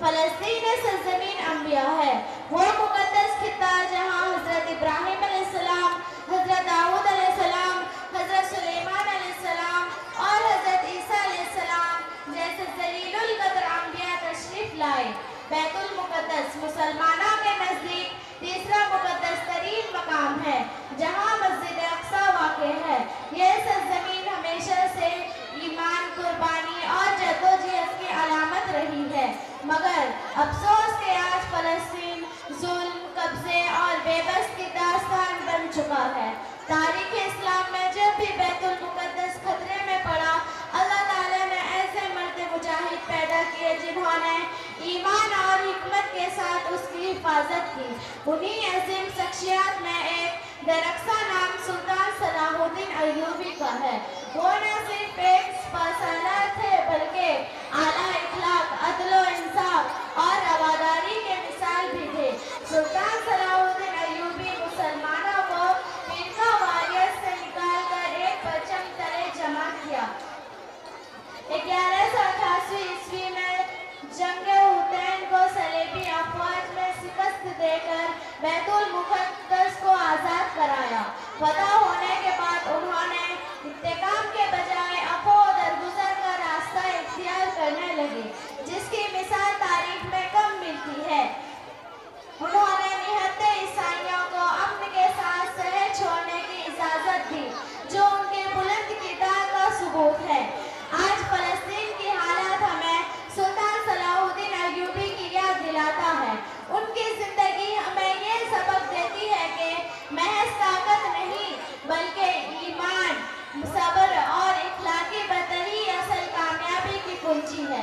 फ़लस्तीन सरज़मीन अंबिया है, वो मुक़द्दस खित्ता जहाँ हज़रत इब्राहिम अलैहिस्सलाम, हज़रत दाऊद अलैहिस्सलाम, हज़रत सुलेमान अलैहिस्सलाम और हज़रत ईसा अलैहिस्सलाम जैसे जलीलुल क़द्र अंबिया तशरीफ़ लाए। बैतुल मुक़द्दस मुसलमानों के नज़दीक तीसरा मुक़द्दस तरीन मकाम है, जहाँ मस्जिद अक़सा वाक़ है। यह सरज़मीन हमेशा से ईमान, कुर्बानी और जद्दोजहद की अलामत रही है, मगर अफसोस के आज फ़लस्तीन जुल्म, कब्ज़े और बेबस की दास्तान बन चुका है। तारीख़ इस्लाम में जब भी बैतुल मुक़द्दस खतरे में पड़ा, अल्लाह ताला ने ऐसे मर्द मुजाहिद पैदा किए जिन्होंने ईमान और हिकमत के साथ उसकी हिफाजत की। उन्हीं अजीम शख्सियत में एक दरख्सा नाम सुल्तान सलाहुद्दीन अय्यूबी का है। वो न सिर्फ एक सरदार थे बल्कि आला इखलाक, अदलो इंसाफ और रवादारी के मिसाल भी थे। सुल्तान सलाहुद्दीन अय्यूबी मुसलमानों को फिरका वारियत से निकालकर एक परचम तले जमा किया। 1188 ईस्वी में जंगे हुसैन को सलेबी अफवाज में शिकस्त देकर बैतुल मुक़द्दस को आज़ाद कराया। फतह होने के बाद उन्होंने इंतकाम के बजाय अफ़ो दरगुज़र का रास्ता इख्तियार करने लगे, जिसकी मिसाल तारीख में कम मिलती है। उन्होंने निहत्ते ईसाइयों को अम्न के साथ शहर छोड़ने की इजाज़त दी, जो उनके बुलंद किरदार का सबूत है। आज फ़लस्तीन की हालत हमें सुल्तान सलाहुद्दीन अय्यूबी की याद दिलाता है। उनकी ज़िंदगी हमें ये सबक देती है कि महज ताकत नहीं बल्कि ईमान, सब्र और इखलाकी बरतरी असल कामयाबी की कुंजी है।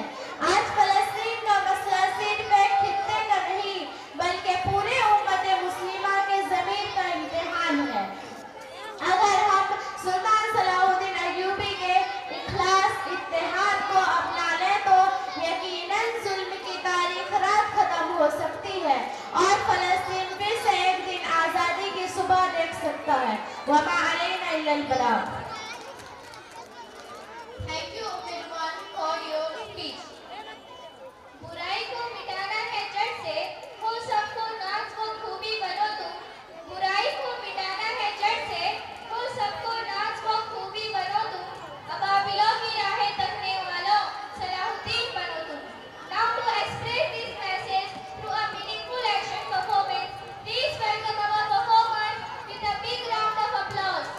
आज फ़लस्तीन का मसला सिर्फ एक खित्ते का नहीं बल्कि पूरे उम्मत मुस्लिमा के ज़मीर का इम्तिहान है। अगर हम सुल्तान सलाहुद्दीन अय्यूबी के इखलास, इत्तेहाद को अपना लें तो यकीनन जुल्म की तारीख रात खत्म हो सकती है और फ़लस्तीन फिर से एक दिन आज़ादी की सुबह देख सकता है। वमा अलैना इल्लल बलाग। Thank you, Mirwan, for your speech. बुराई को मिटाना है जड़ से, हो सबको नाज वो खूबी बनो तुम। बुराई को मिटाना है जड़ से, हो सबको नाज वो खूबी बनो तुम। अबाबिलों की राहें तकने वालों, सलाहुद्दीन बनो तुम। Now to express this message through a meaningful action performance, please welcome our performers with a big round of applause.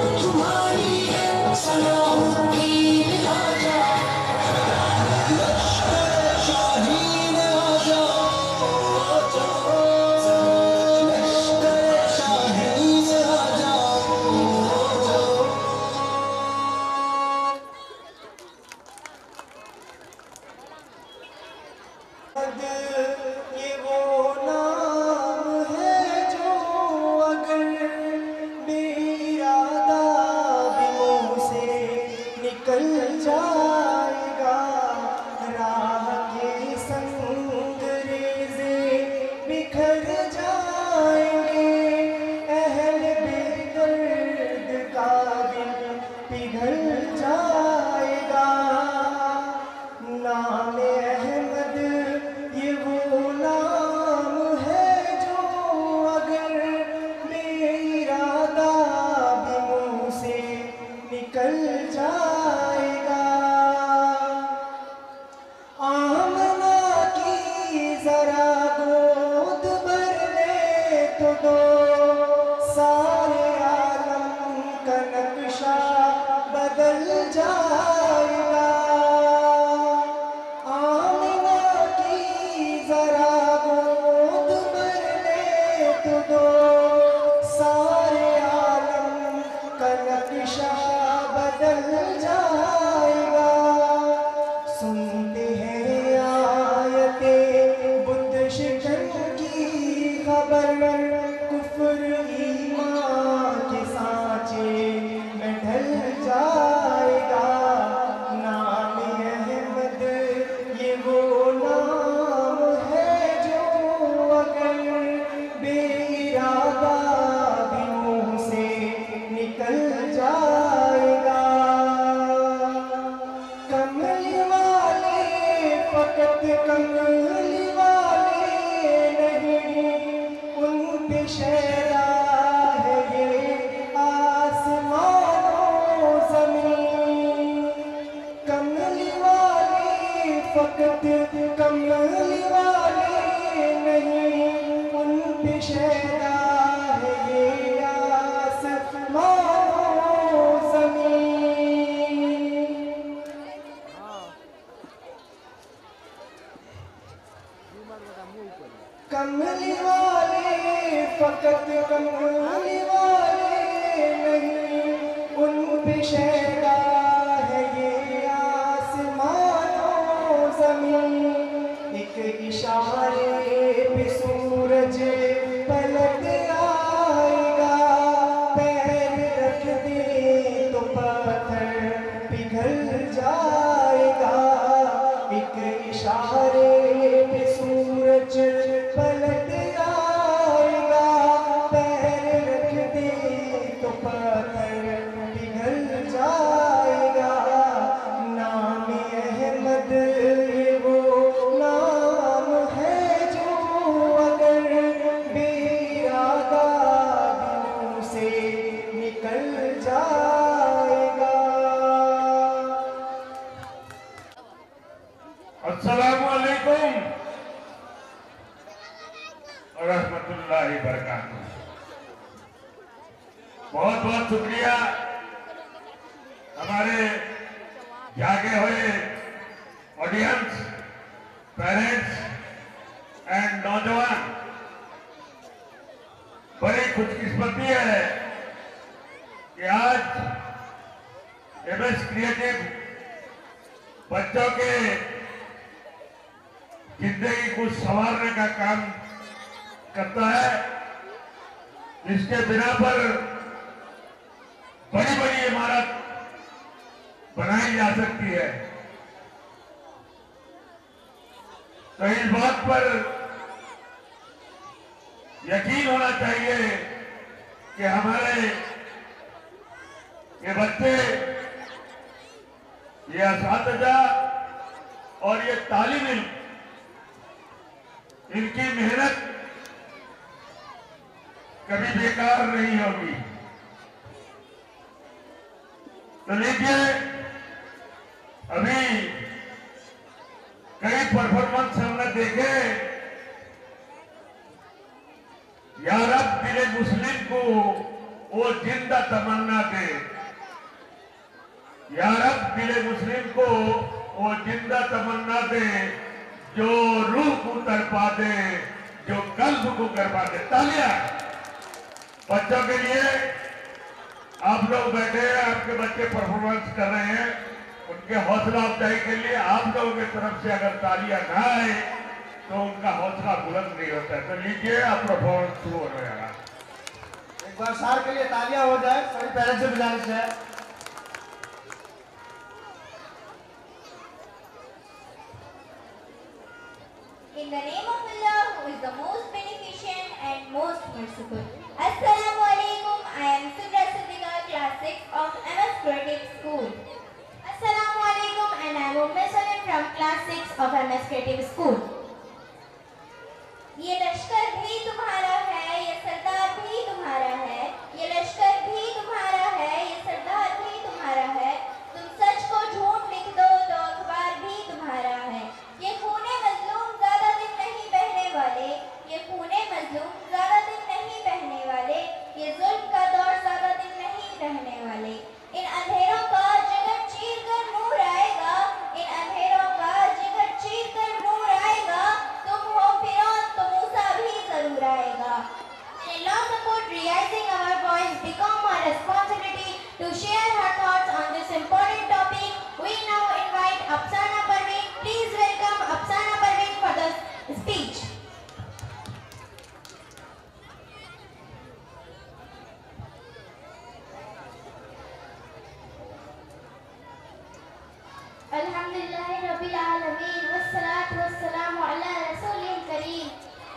तुम्हारी है सलाहुद्दीन राजा लश्कर शाहीन आ जाओ लश्कर शाहीन आ जाओ ये वो नाम है जो अगर मेरा भी मुँह से निकल जाएगा राह के संग रेज़े बिखर जाएंगे अहल बेदर्द का दिल पिघल जाएगा नाम अहमद ये वो नाम है जो अगर मेरा भी मुँह से निकल जाएगा आमना की जरा गोद भर ले तो दो सारे आलम का नक्शा बदल जाएगा आमना की जरा गोद भर ले तो दो सारे आलम का नक्शा बदल जाएगा सुनते हैं आयते बुद्ध शिकन की खबर कुफर ईमान के सांचे में ढल जाएगा नाम अहमद ये वो नाम है जो अगर बेइरादा भी मुँह से निकल जाएगा कमली वाले फकत कमली वाले नहीं उन पे शैरा है ये आसमानों ज़मीन कमली वाले फकत कमली वाले नहीं उन पे शैरा है ये आसमानों ज़मीन कमली वाले फकत कमली वाले नहीं उन पे शैरा है ये आसमानों ज़मीन एक इशारे पे सूरज पलट आएगा पैर रख दे तो पत्थर पिघल जाएगा एक इशारे पे सूरज पलट आएगा पैर रख दे तो पत्थर पिघल जाएगा नाम अहमद ये वो नाम है जो अगर बेइरादा भी मुँह से निकल जाएगा अस्सलामु अलैकुम और रहमतुल्लाहि बरकातुहू। बहुत बहुत शुक्रिया हमारे जागे हुए ऑडियंस पेरेंट्स एंड नौजवान बड़ी खुशकिस्मती है कि आज एमएस क्रिएटिव बच्चों के जिंदगी को संवारने का काम करता है जिसके बिना पर बड़ी बड़ी इमारत बनाई जा सकती है। तो इस बात पर यकीन होना चाहिए कि हमारे ये बच्चे ये असातिज़ा और ये तालीम इल्म इनकी मेहनत कभी बेकार नहीं होगी। तो लीजिए अभी कई परफॉर्मेंस हमने देखे। या रब दिले मुस्लिम को वो जिंदा तमन्ना थे। या रब दिले मुस्लिम को वो जिंदा तमन्ना दे जो रूह को तड़पा दे, जो कल्ब को करवा दे। तालियां बच्चों के लिए। आप लोग बैठे हैं, आपके बच्चे परफॉर्मेंस कर रहे हैं, उनके हौसला अफजाई के लिए आप लोगों की तरफ से अगर तालियां ना आए तो उनका हौसला बुलंद नहीं होता है। तो लीजिए, अब परफॉर्मेंस शुरू हो जाएगा। एक बार सार के लिए तालियां हो जाए, सभी पेरेंट्स से गुजारिश है। In the name of Allah, who is the most beneficent and most merciful. Assalamu alaikum. I am Subra Siddiqa, class 6 of MS Creative School. Assalamu alaikum, and I am Umme Salim from class 6 of MS Creative School. ये लश्कर भी तुम्हारा है, ये सरदार भी तुम्हारा है, ये लश्कर भी तुम्हारा है, ये सरदार भी तुम्हारा है। तुम सच को झूठ लिख दो तो अखबार भी तुम्हारा है। ये खूने मजलूम ज्यादा दिन नहीं बहने वाले, ये खूने मजलूम ज्यादा दिन नहीं बहने वाले, ये जुल्म का दौर ज्यादा दिन नहीं रहने वाले। इन अंधेरों का जिगर चीर कर नूर आएगा, इन अंधेरों का जिगर चीर कर नूर आएगा। तुम हो फिरौन तो मूसा भी जरूर आएगा। In law support raising our voice become our responsibility to share her thoughts on this important topic. We now invite Afsana Parveen. Please welcome Afsana Parveen for the speech. अल्हम्दुलिल्लाहि रब्बिल आलमीन वस्सलातु वस्सलामु अला रसूलिल करीम।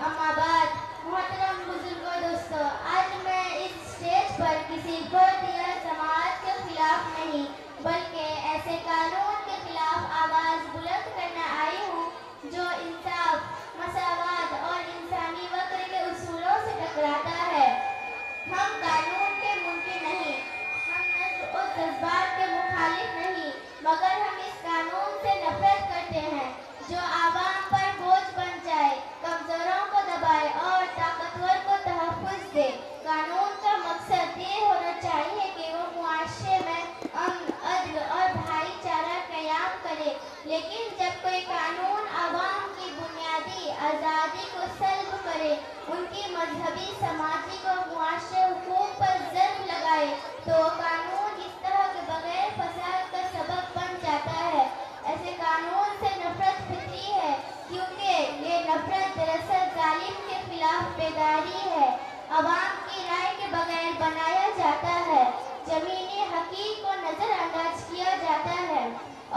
अम्मा बाद, मोहतरम बुजुर्गों, दोस्तों, आज मैं इस स्टेज पर किसी फर्द या जमात के खिलाफ नहीं बल्कि ऐसे कानून के खिलाफ आवाज़ बुलंद करने आई हूँ जो इंसाफ, मसावात और इंसानी वक्र के उसूलों से टकराता है। हम कानून के मुनकिर नहीं, हम नज़्म और जज्बात के मुखालिफ नहीं, मगर हम इस कानून से नफरत करते हैं जो आवाम पर बोझ बन जाए, कमजोरों को दबाए और ताकतवर को तहफ़्फ़ुज़ दे। कानून का मकसद ये होना चाहिए कि वो मुआशरे में अमन, अदल और भाईचारा क़याम करे। लेकिन जब कोई कानून आवाम की बुनियादी आज़ादी को सल्ब करे, उनकी मजहबी, समाजी और मुआशरे हुकूक पर ज़ल्म लगाए, तो कानून इस तरह के बगैर फसाद का सबब बन जाता है। ऐसे कानून से नफरत फितरी है, क्योंकि ये नफरत दरअसल जालिम के खिलाफ बेदारी है। अवाम की राय के बगैर बनाया जाता है, जमीनी हकीक को नज़रअंदाज किया जाता है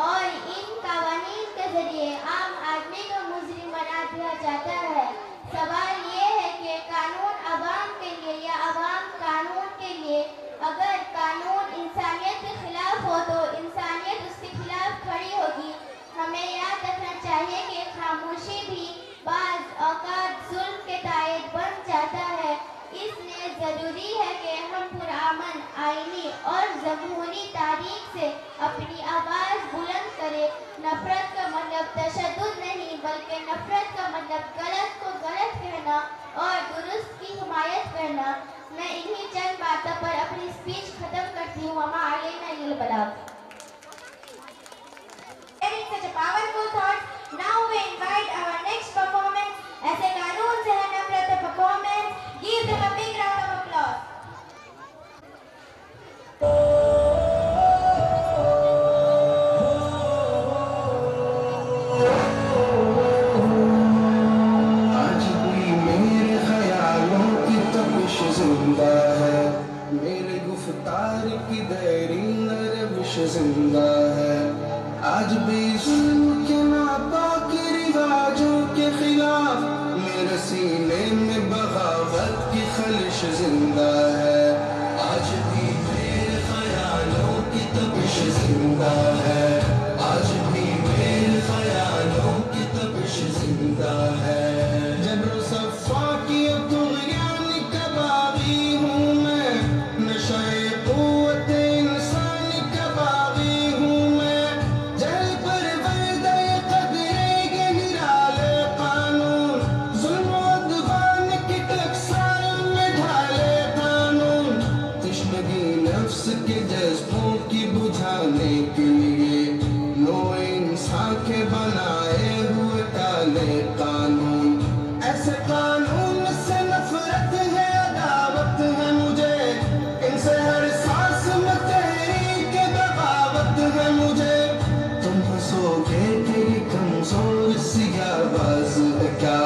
और इन कवानीन के जरिए आम आदमी को मुजरिम बना दिया जाता है। सवाल ये है कि कानून अवाम के लिए या अवाम कानून के लिए? अगर कानून इंसानियत के खिलाफ हो तो इंसानियत उसके खिलाफ खड़ी होगी। हमें याद रखना चाहिए कि खामोशी भी बाज़ औक़ात जुल्म के तायद बन जाता है। इसलिए ज़रूरी है कि हम पुरअमन, आईनी और जमहूरी तारीख से अपनी आवाज़ बुलंद करें। नफरत का मतलब तशद्दुद नहीं, बल्कि नफरत का मतलब गलत को गलत कहना और दुरुस्त की हिमायत करना। मैं इन्हीं चंद बातों पर अपनी स्पीच खत्म करती हूँ। वमा अलैना इल्लल बलाग। Such a powerful thought. Now we invite our next performance as a कानून से है नफरत performance. Give them a big round of applause. आज भी मेरे ख्यालों की तपिश जिंदा है, मेरे गुफ्तार की देरीन रविश जिंदा है। आज भी जुल्म के नापाक रिवाजों के खिलाफ मेरे सीने में बगावत की खलिश जिंदा है। आज भी मेरे ख्यालों की तपिश जिंदा है, आज भी मेरे ख्यालों की तपिश जिंदा है। जबर सफ़ा की तुग़यान का बाग़ी हूँ मैं, नशाए क़ुव्वत इंसान का बाग़ी हूँ मैं। जल पर वरदे क़दरे निराले कानून, ज़ुल्म और अदवान की टकसाल में ढाले कानून। के जज्बों की बुझाने के लिए नो इंसान के बनाए हुए काले कानून। ऐसे कानून से नफरत है, अदावत है मुझे इनसे, हर सांस में तहरीक बगावत है मुझे। तुम हंसोगे कि ये कमजोर सी आवाज है क्या,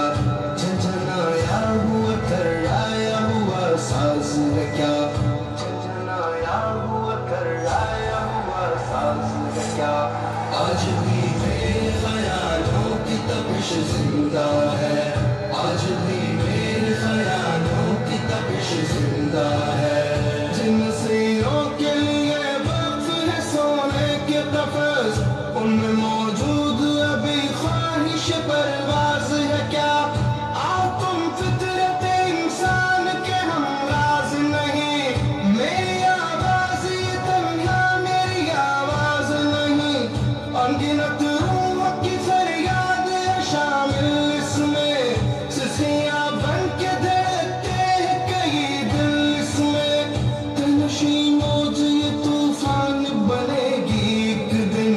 झंझनाया हुआ थर्राया हुआ साज है क्या, झंझनाया हुआ थर्राया हुआ साज है क्या। आज भी मेरे ख्यालों की तपिश जिंदा है, आज भी मेरे ख्यालों की तपिश जिंदा है। जिन सीनों के लिए वक्त है सोने के कफस, उनमें मौजूद अभी ख्वाहिश परवाज है क्या। आओ तुम फितरत इंसान के हम राज नहीं, मेरी आवाज ये तन्हा मेरी आवाज नहीं। अनगिनत रूहों की फरियाद है शामिल इसमें, सिसियां बन के धड़कते हैं कई दिल इसमें। तनशी मौज ये तूफान बनेगी एक दिन,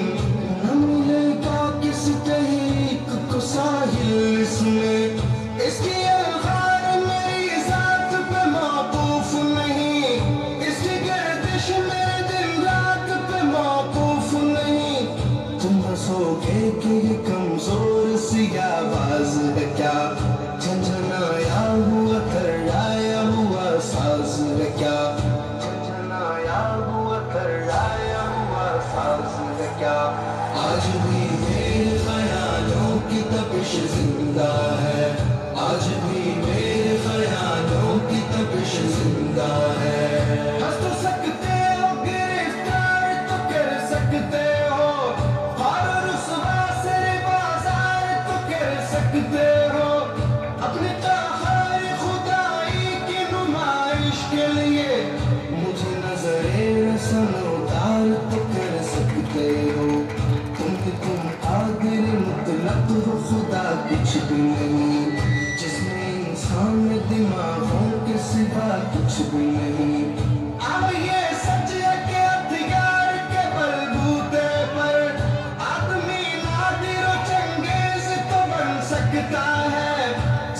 न मिलेगा किस तहरीक को साहिल इसमें। इसकी अलगार मेरी जात पे मौकूफ नहीं, इसकी गर्दिश मेरे दिन रात पे मौकूफ नहीं। तुम हंसोगे कि ये कमजोर सी आवाज है क्या, झंझनाया हुआ थर्राया हुआ साज है क्या, झंझनाया हुआ थर्राया हुआ साज है क्या। आज भी मेरे ख्यालों की तपिश जिंदा है, आज भी मेरे ख्यालों की तपिश जिंदा है। हंस तो सकते हो, गिरफ्तार तो कर सकते हो, और रुसवा से बाजार तो कर सकते हो। अपनी ताहर खुदाई की नुमाइश के लिए मुझे नजरे रसन उतार तो कर सकते हो। तुम कादिर मुतलक हो, खुदा कुछ भी नहीं, जिसमें इंसान में दिमागों के सिवा कुछ भी नहीं। अब ये सच है कि हथियार के बलबूते पर आदमी नादिर और चंगेज तो बन सकता है।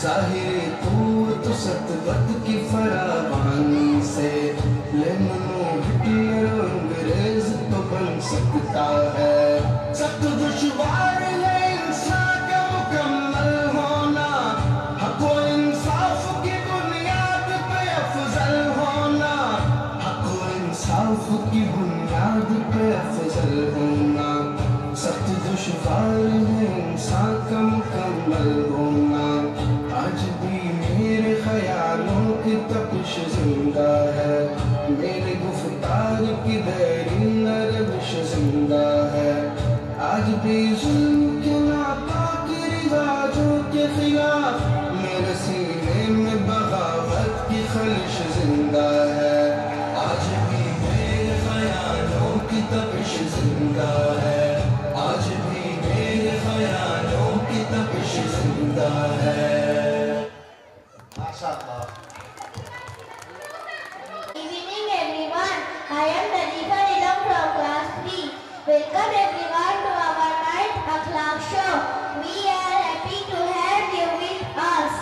जाहिर तो सतवत की फरावानी से लेमनो हिटलर अंग्रेज तो बन सकता है। सख्त दुश्वार है इंसान का मुकम्मल होना, हक व इंसाफ की बुनियाद पे अफजल होना, हक व इंसाफ की बुनियाद पे अफजल होना। सख्त दुश्वार है इंसान का मुकम्मल होना। आज भी मेरे ख्यालों की तपिश जिंदा है, मेरे गुफ्तार की देरीन रविश जिंदा है। आज भी जुल्म के नापाक रिवाजों के खिलाफ मेरे सीने में बगावत की खलिश जिंदा है। आज भी मेरे ख्यालों की तपिश जिंदा है, आज भी मेरे ख्यालों की तपिश जिंदा है। माशाअल्लाह। Good evening everyone. I am Najifa Nilam from class 3. Welcome everyone to our ninth Akhlaq show. We are happy to have you with us.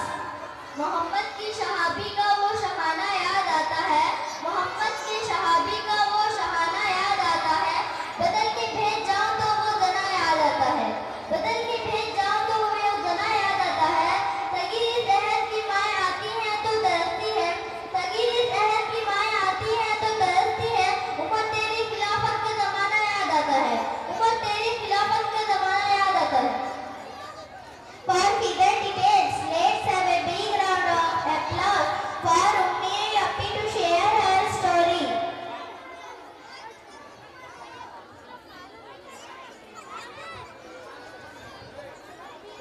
Mohammad की शहाबी का वो शहाना याद आता है, मोहम्मद के शहाबी का वो शहाना याद आता है। बदल के भेज जाऊं तो वो जना याद आता है, बदल के भेज जाऊं तो वो जना याद आता है। तगीर जहर की माएँ आती हैं तो तरसती है, तगीर जहर की माएँ आती हैं तो तरसती है। ऊपर तेरी खिलाफत का जमाना याद आता है, ऊपर तेरी खिलाफत का जमाना याद आता है। For further details, let's have a big round of applause for Ummi Yappi to share her story.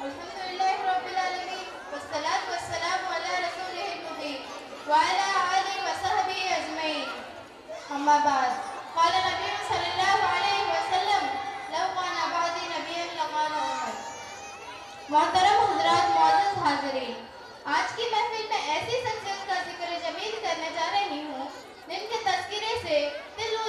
अल्हम्दुलिल्लाहि रब्बिल आलमीन वस्सलातु वस्सलामु अला रसूलिहिल मुबीन व अला आलिहि व सहबिहि अजमईन। अम्मा बाद, क़ाल नबी सल्लल्लाहु अलैहि वसल्लम लौ काना बअदी नबिय्यन लकाना उमर। मोहतरम हुज़रात, मुअज़्ज़ज़ हाज़िरीन, आज की महफिल में ऐसी शख्सियत का जिक्र जमील करने जा रही हूँ जिनके तज़किरे से दिल व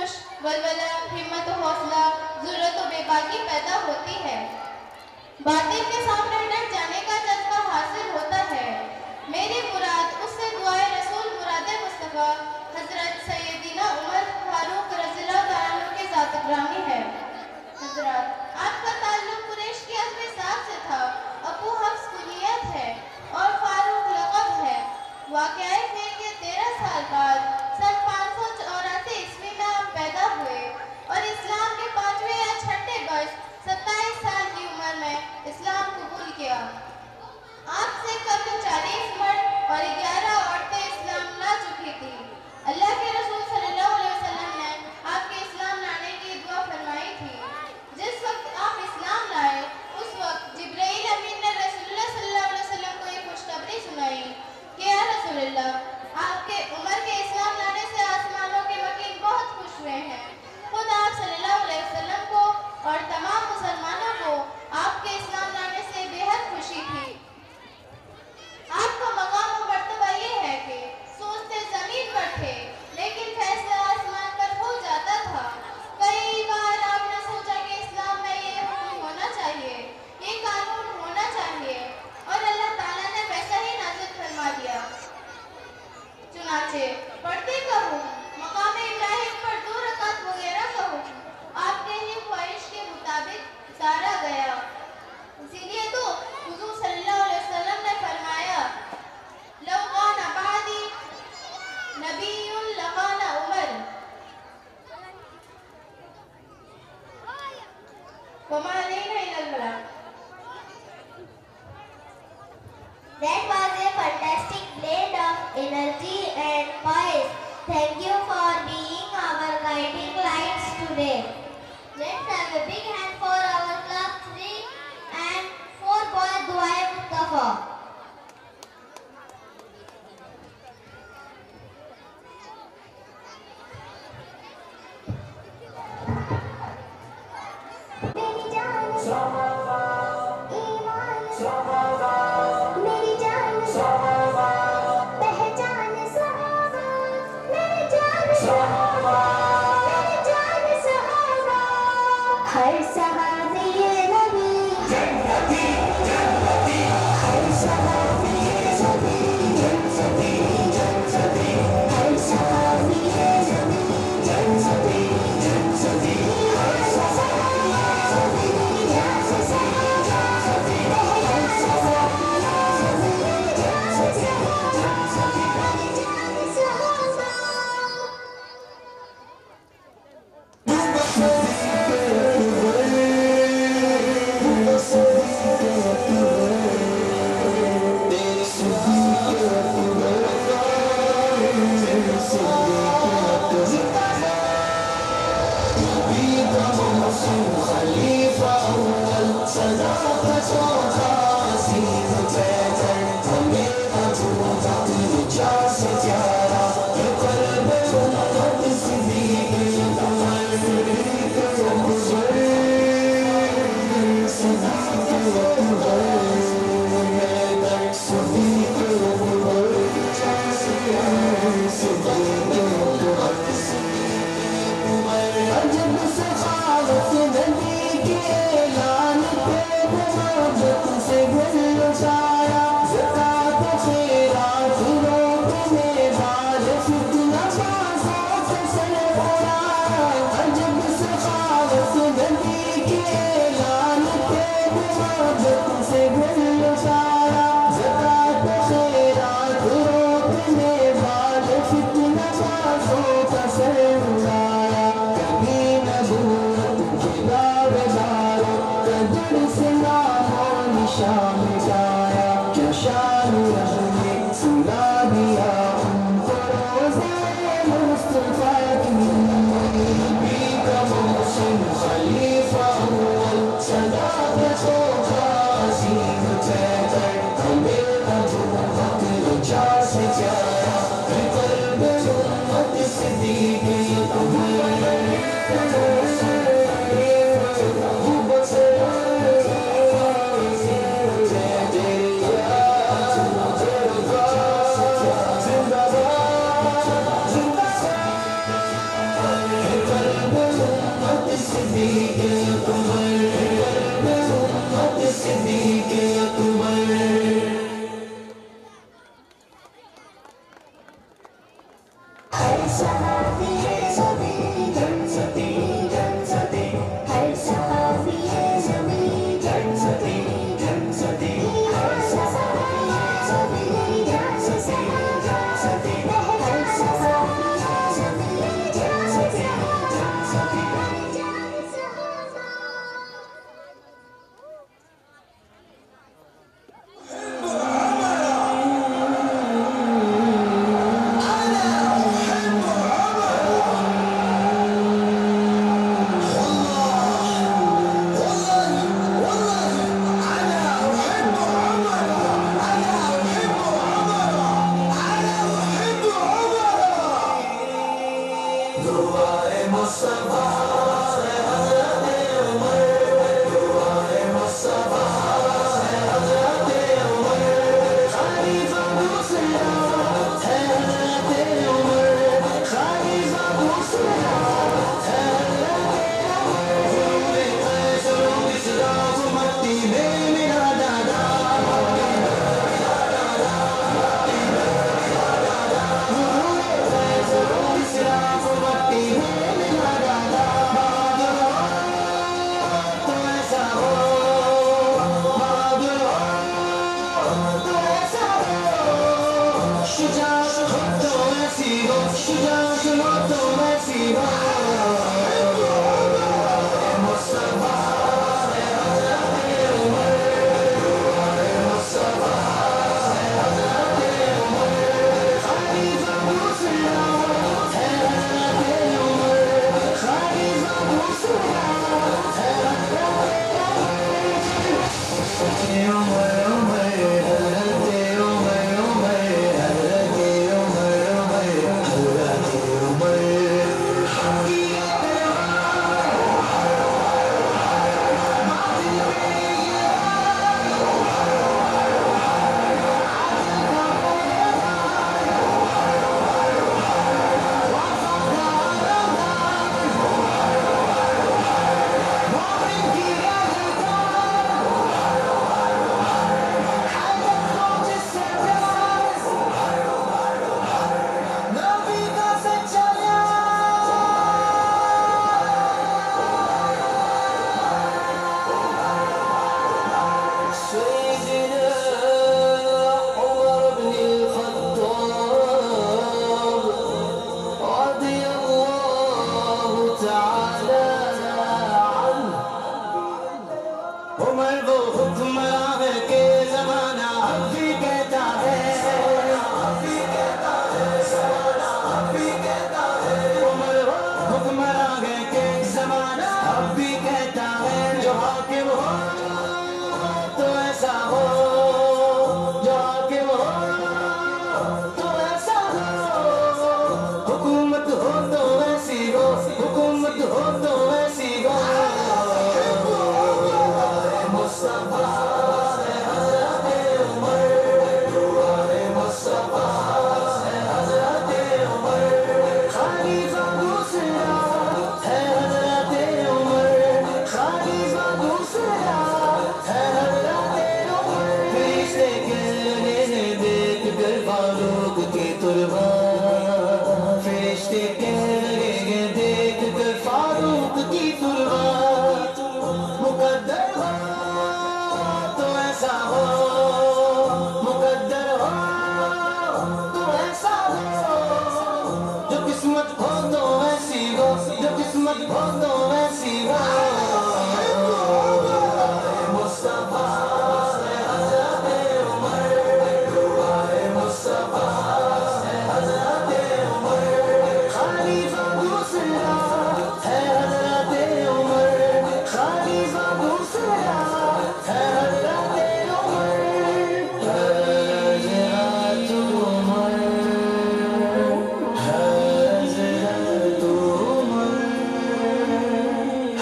जोश, वलवला, हिम्मत और हौसला, जुर्रत और बेबाकी पैदा होती है। बातिल के सामने डट जाने का जज्बा हासिल होता है। मेरी मुराद उससे दुआए रसूल मुराद मुस्तफ़ा हजरत सैयदीना उमर फारूक रज़ियल्लाहु तआला अन्हु के ज़ात ग्रामी है। हजरत, आपका ताल्लुक कुरैश के अज़्म साहब से था। अबू हफ्स कुनियत है और फारूक लक़ब है। वाक़या है कि 13 साल बाद सन 584 ईस्वी में आप पैदा हुए और इस्लाम के 5वें या 6ठे वर्ष 27 साल की उम्र में इस्लाम कबूल किया। आपसे कबल 40 मर्द और 11 औरतें इस्लाम ला चुकी थी। अल्लाह के रसूल सल्लल्लाहु अलैहि वसल्लम ने आपके इस्लाम लाने की दुआ फरमाई थी। जिस वक्त आप इस्लाम लाए उस वक्त जिब्राइल अमीन ने रसूलुल्लाह सल्लल्लाहु अलैहि वसल्लम को ये खुशखबरी सुनाई कि या रसूलुल्लाह, आपके उमर के इस्लाम लाने से आसमानों के मकीन बहुत खुश हुए हैं। खुद आप सल्लल्लाहु अलैहि वसल्लम को और तमाम मुसलमानों को आपके इस्लाम लाने से बेहद खुशी थी। आपका मकाम और मर्तबा ये है कि सोचते जमीन पर थे लेकिन फैसला आसमान पर हो जाता था। कई बार आपने सोचा कि इस्लाम में ये हुक्म होना चाहिए, ये कानून होना चाहिए और अल्लाह ताला ने वैसा ही नाज़िल फरमा दिया। चुनाचे पढ़ते कहूँ मकाम इब्राहिम पर 2 रकात वगैरह कहूँ आपके ही ख्वाहिश के मुताबिक उतारा गया। इसीलिए तो हुजूर सल्लल्लाहु अलैहि वसल्लम ने फरमाया, लौ काना बादी नबियुन लकाना उमर वमा अलैना इल्लल बलाग। That was a fantastic blend of energy and poise. Thank you for being our guiding lights today. Let's have a big hand for our class 3 and 4 boy Duae Mustafa. हर सहाबी ये नबी जन्नती जन्नती, हर सहाबी ये नबी जन्नती जन्नती, हर सहाबी ये नबी जन्नती जन्नती, हर सहाबी ये नबी जन्नती जन्नती, हर सहाबी ये नबी जन्नती से सिद्दीक़ अकबर, उम्मत सिद्दीक़ अकबर। हर सहाबी नबी जन्नती जन्नती, हर सहाबी नबी जन्नती जन्नती, हर सहाबी नबी जन्नती जन्नती, हर सहाबी नबी जन्नती जन्नती।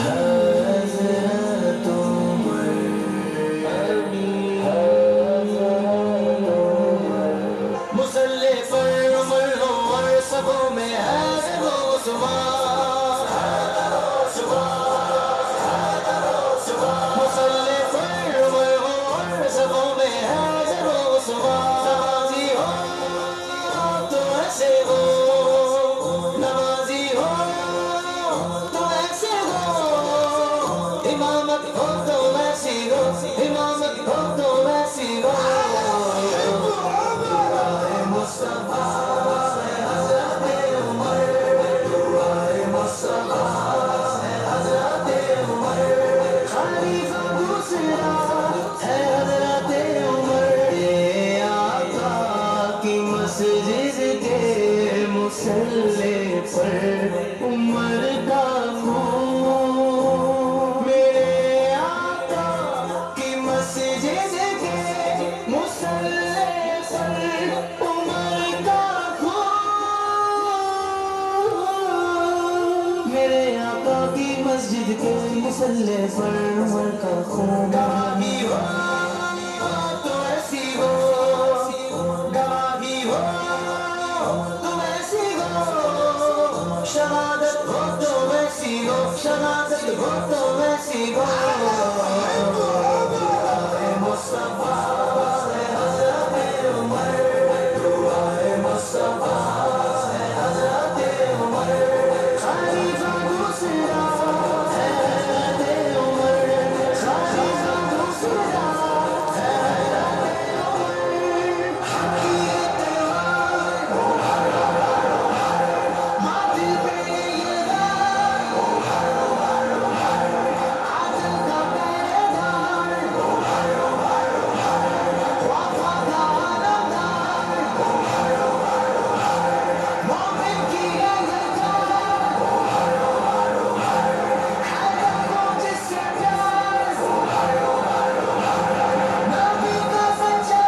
हज़रत इमामत हो तो वैसी हो, इमामत हो तो वैसी हो। दुआए मुस्तफा है हज़रते उमर, दुआए मुस्तफा है हज़रते उमर। खलीफा दूसरा है हज़रते उमर। ये आका की मस्जिद के मुसल्ले पर उमर का खून, मेरे आका की मस्जिद के मुसल्ले पर उमर का खून, मेरे आका की मस्जिद के मुसल्ले पर उमर का खून। गवाही हो तो ऐसी हो, गवाही हो तो ऐसी हो, शहादत हो तो वैसी हो, शहादत हो तो वैसी हो। दुआए मुस्तफा है हज़रते उमर, दुआए मुस्तफा है हज़रते उमर। खलीफा दूसरा है हज़रते उमर, खलीफा दूसरा है हज़रते उमर। हकीकत बातिल पे ये राह, आदल का पहरेदार, वफा का आलमदार, मोमिन की अहलकार, हैदर को जिससे प्यार, नबी का सच्चा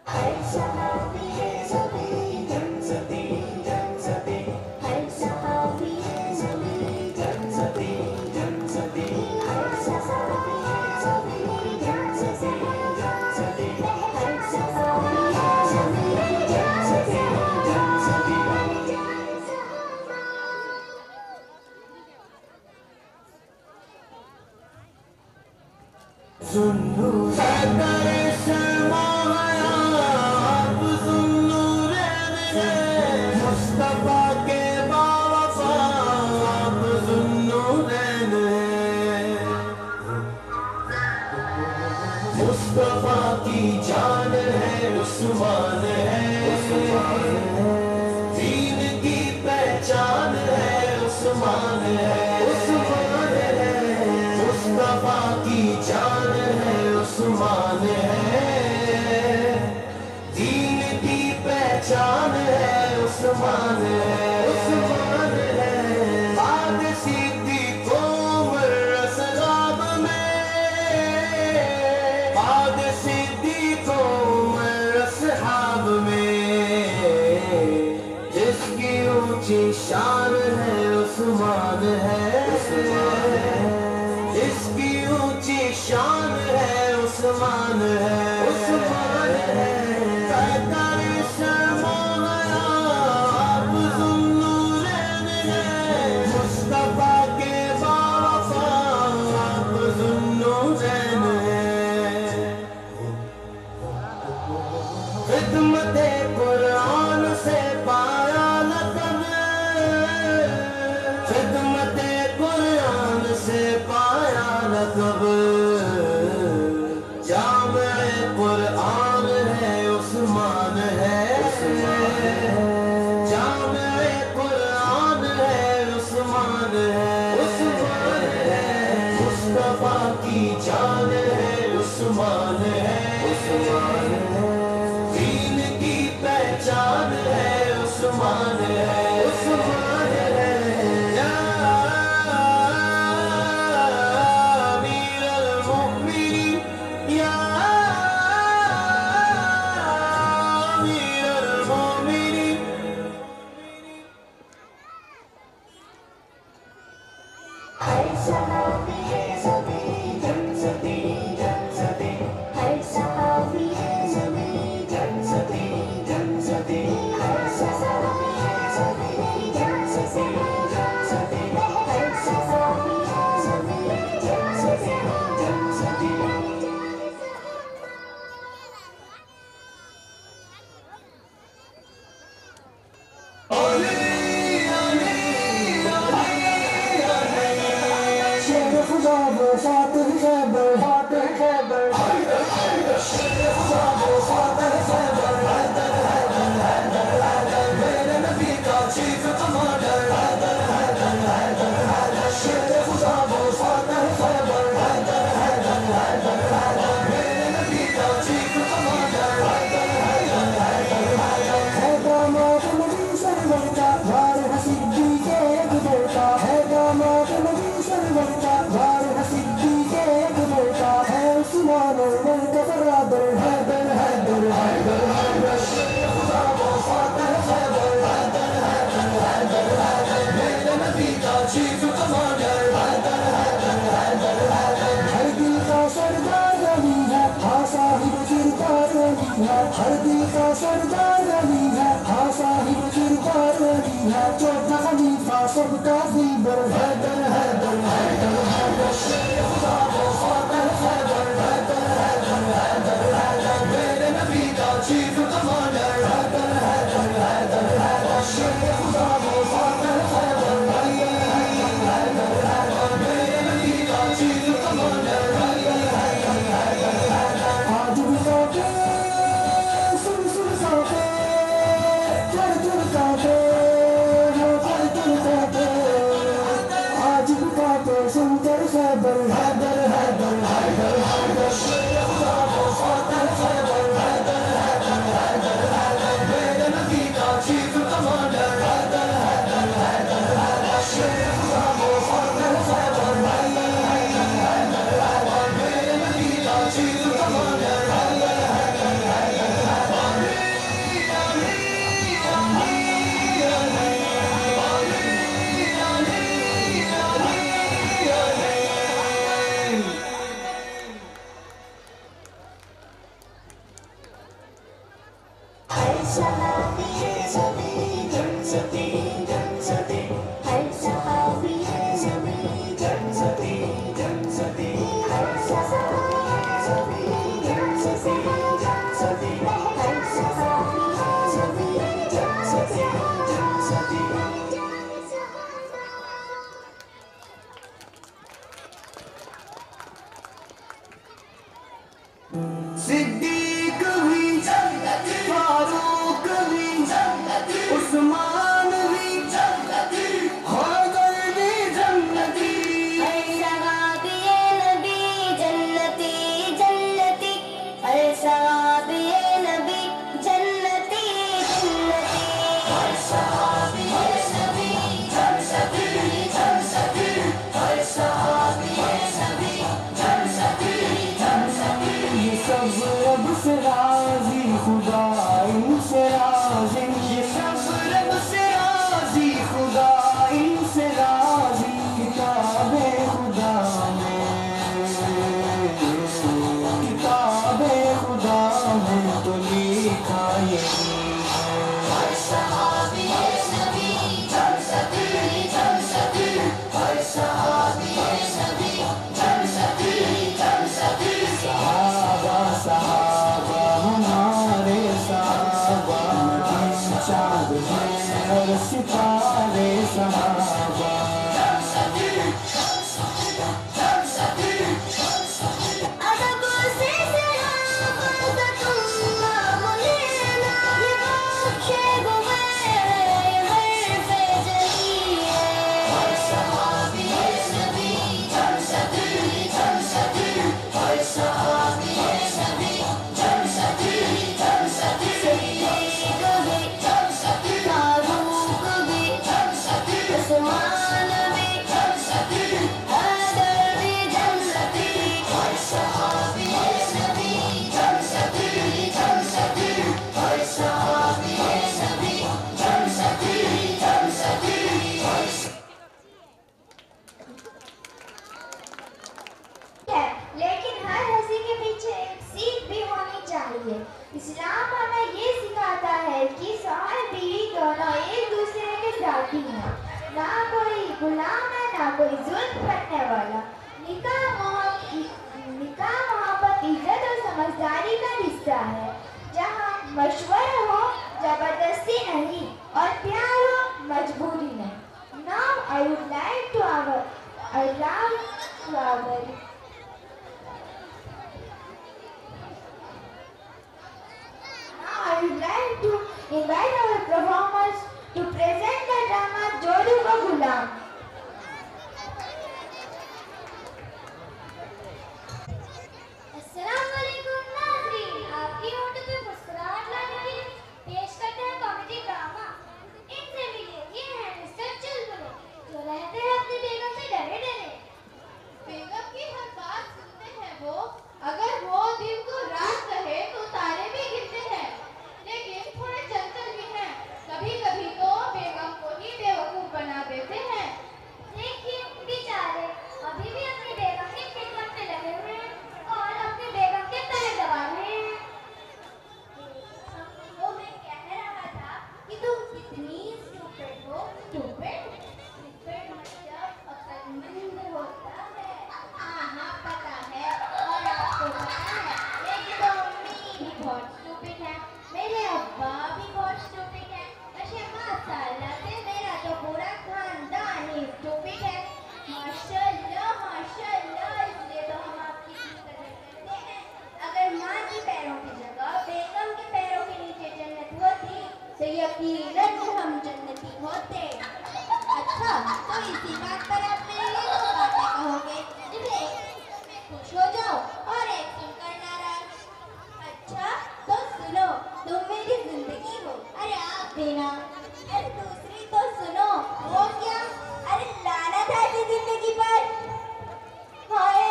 हर सहाबी है ज़मीन जन्नती जन्नती, हर सहाबी है ज़मीन जन्नती जन्नती, हर सहाबी है ज़मीन जन्नती जन्नती, हर सहाबी है ज़मीन जन्नती जन्नती। सुन्नू सरकारे शर्माया आप ज़ुन्नूरैन हैं, मुस्तफा के बावफा आप ज़ुन्नूरैन हैं। मुस्तफा की जान है उस्मान है, दीन की पहचान है उस्मान है, उस्मान है। मुस्तफा की जान है उस्मान है, दीन की पहचान है उस्मान है, उस्मान है। बाद सिद्दीक़ उमर असहाब में, बाद सिद्दीक़ उमर असहाब में, जिसकी ऊंची शान है उस्मान है, इसकी ऊंची शान है उस्मान है, उस्मान है। सरकारे शर्माया आप ज़ुन्नूरैन हैं, मुस्तफा के बावफा आप ज़ुन्नूरैन हैं। खिदमत कुरान से पाया लक़ब, खिदमत कुरान से पाया लक़ब, जामे कुरान है उस्मान है, जामे कुरान है उस्मान है, उस्मान है। मुस्तफा की जान है उस्मान है, उस्मान है। दीन की पहचान है उस्मान है, उस्मान है। या अमीर अल-मुमिनीन, या अमीर अल-मुमिनीन। हर सहाबी है ज़मीन जन्नती हर दिल का सरदार अली है, हाँ साहिब किरदार अली है, चौथा खलीफा सबका दीबर हैदर हैदर हैदर हैदर शेर खुदा वो फातर हैदर हैदर हैदर हैदर हैदर मेरे नबी का चीफ कमांडर हैदर हैदर हैदर हैदर शेर खुदा वो फातर हैदर हैदर हैदर हैदर मेरे नबी का चीफ कमांडर हैदर हैदर हैदर हैदर आज भी काटे सुंदर हैदर हैदर हैदर हैदर हैदर शेर खुदा वो फातर हैदर हैदर हैदर हैदर हैदर मेरे नबी का चीफ कमांडर हैदर हैदर हैदर हैदर शेर खुदा वो फातर हैदर हैदर हैदर हैदर हैदर मेरे नबी का चीफ कमांडर हैदर हैदर हैदर हैदर सहाबी है सभी जन्नती जन्नती हर सहाबी है सभी जन्नती जन्नती हर सहाबी है सभी जन्नती जन्नती हर सहाबी है सभी जन्नती जन्नती सिद्दीक भी जन्नती, फारूक भी जन्नती, उस्मान भी जन्नती, हैदर भी जन्नती। हर सहाबी नबी जन्नती जन्नती, हर सहाबी नबी जन्नती जन्नती, हर सहाबी है सभी जन्नती जन्नती हर सहाबी है सभी जन्नती जन्नती ये सब रब से राजी, खुदा इनसे राजी, ये सब रब से राजी, खुदा इनसे राजी। किताबे खुदा में, किताबे खुदा में तो लिखा यही है। हर सहाबी है सभी जन्नती जन्नती हर सहाबी है सभी जन्नती जन्नती सहाबा सहाबा हमारे सहाबा, चाँद हैं और सितारे सहाबा। अदब से सहाबा का तुम नाम लेना, ये बख्शे हुए हर्फ़े जली है। हर सहाबी है सभी जन्नती जन्नती हर सहाबी है सभी जन्नती जन्नती सिद्दीक भी, जन्नती फारूक भी, जन्नती उस्मान भी, जन्नती हैदर भी जन्नती। हर सहाबी है सभी जन्नती जन्नती हर सहाबी है सभी जन्नती जन्नती है, लेकिन हर हंसी के पीछे एक सीख भी होनी चाहिए। इस्लाम हमें ये सिखाता है कि शौहर बीवी दोनों एक दूसरे के साथी हैं, ना कोई गुलाम है ना कोई जुल्म करने वाला। निकाह मोहब्बत इज्जत और समझदारी का रिश्ता है, जहाँ मशवरा हो जबरदस्ती नहीं और प्यार हो मजबूरी नहीं। Now I would like to allow पर। Now I would like to invite our performers to present the drama जोड़ू का गुलाम। अस्सलामुअलैकुम नाज़रीन, आपकी होंठों पे मुस्कुराहट लाने के लिए पेश करते हैं कॉमेडी ड्रामा इनसे मिलिए। ये हैं मिस्टर चुलबुले, जो रहते हैं अपनी बेगम से डरे डरे। बेगम की हर बात सुनते हैं वो, अगर वो दिन को रात कहे तो तारे भी गिनते हैं, लेकिन थोड़े चंचल भी हैं। कभी कभी तो बेगम को ही बेवकूफ बना देते हैं। देखिए बेचारे अभी भी अपनी बेगम की खिदमत में लगे हुए हैं और अपनी बेगम के पैर दबा रहे हैं। तो मैं कह रहा था कि तुम कितनी स्टूपिड हो। स्टूपिड मतलब अक्लमंद होता है। हाँ पता है, और आपको पता है, लेकिन तो मम्मी भी बहुत स्टूपिड है, मेरे अब्बा भी बहुत स्टूपिड है। वैसे माशाल्लाह से मेरा तो पूरा खानदान ही स्टूपिड है। माशाल्लाह माशाल्लाह, इसलिए तो हम आपकी इतनी कदर करते हैं। अगर माँ की पैरों की जगह बेगम के पैरों के नीचे जन्नत होती तो यकीनन हम जन्नती होते। अच्छा, तो इसी बात पर आप मेरे लिए दो बातें कहोगे, जिसमें एक सुनकर मैं खुश हो जाऊं और एक सुनकर नाराज। अच्छा तो सुनो, तुम मेरी जिंदगी हो। अरे आप देना। अरे दूसरी तो सुनो। वो क्या? अरे लानत है ऐसी जिंदगी पर। हाय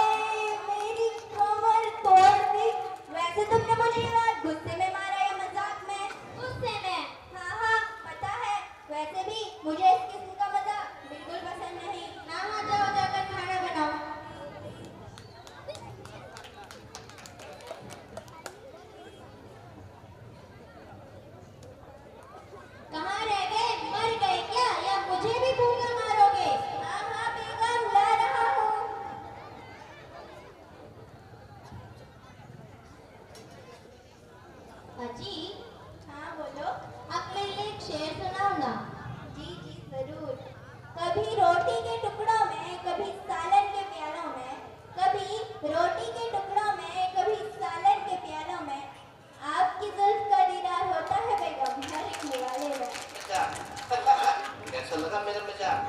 मेरी कमर तोड़ दी। वैसे तुमने मुझे ये बात गुस्से में मारा या मजाक में? गुस्से में। हाँ पता है। वैसे भी मुझे इस किस्म का मजाक बिल्कुल पसंद नहीं। ना जाओ जाकर खाना बनाओ। कहाँ रह गए? मर गए क्या, या मुझे भी भूखा मारोगे? हाँ बेगम, ला रहा हूँ। अजी। हाँ बोलो। आप मेरे लिए एक शेर सुनाओ ना। जी जरूर। कभी रोटी के टुकड़ों में, कभी सालन के प्यालों में, कभी रोटी के टुकड़ों में, कभी सालन के प्यालों में आपकी जुल्फ का दीदार होता है बेगम हर एक निवाले में। कैसा लगा मेरा मजाक?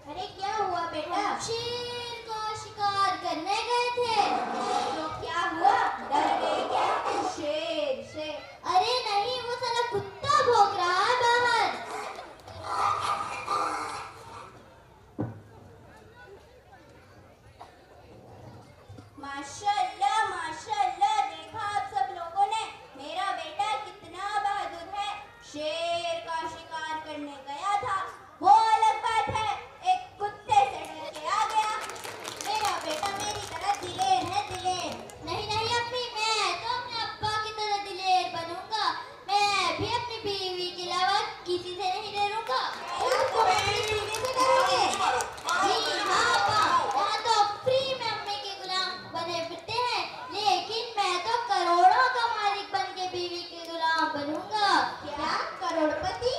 अरे क्या हुआ बेटा? शेर का शिकार करने गए थे। तो क्या हुआ? डर गए क्या? शेर। अरे नहीं, वो साला कुत्ता भौंक रहा है बाहर। माशाल्लाह माशाल्लाह, देखा आप सब लोगों ने, मेरा बेटा कितना बहादुर है। शेर का शिकार करने गया था, वो अलग बात है, एक कुत्ते से डर के आ गया। मेरा बेटा मेरी तरह दिलेर है, दिलेर। नहीं अम्मी, मैं तो अपने अब्बा की तरह दिलेर बनूंगा। मैं भी अपनी बीवी के अलावा किसी से नहीं डरूंगा। आप तो अपनी बीवी से डरोगे? जी हाँ अब्बा, यहाँ तो फ्री में अम्मी के गुलाम बने फिरते हैं, लेकिन मैं तो करोड़ों का मालिक बन के बीवी के गुलाम बनूंगा। क्या करोड़पति?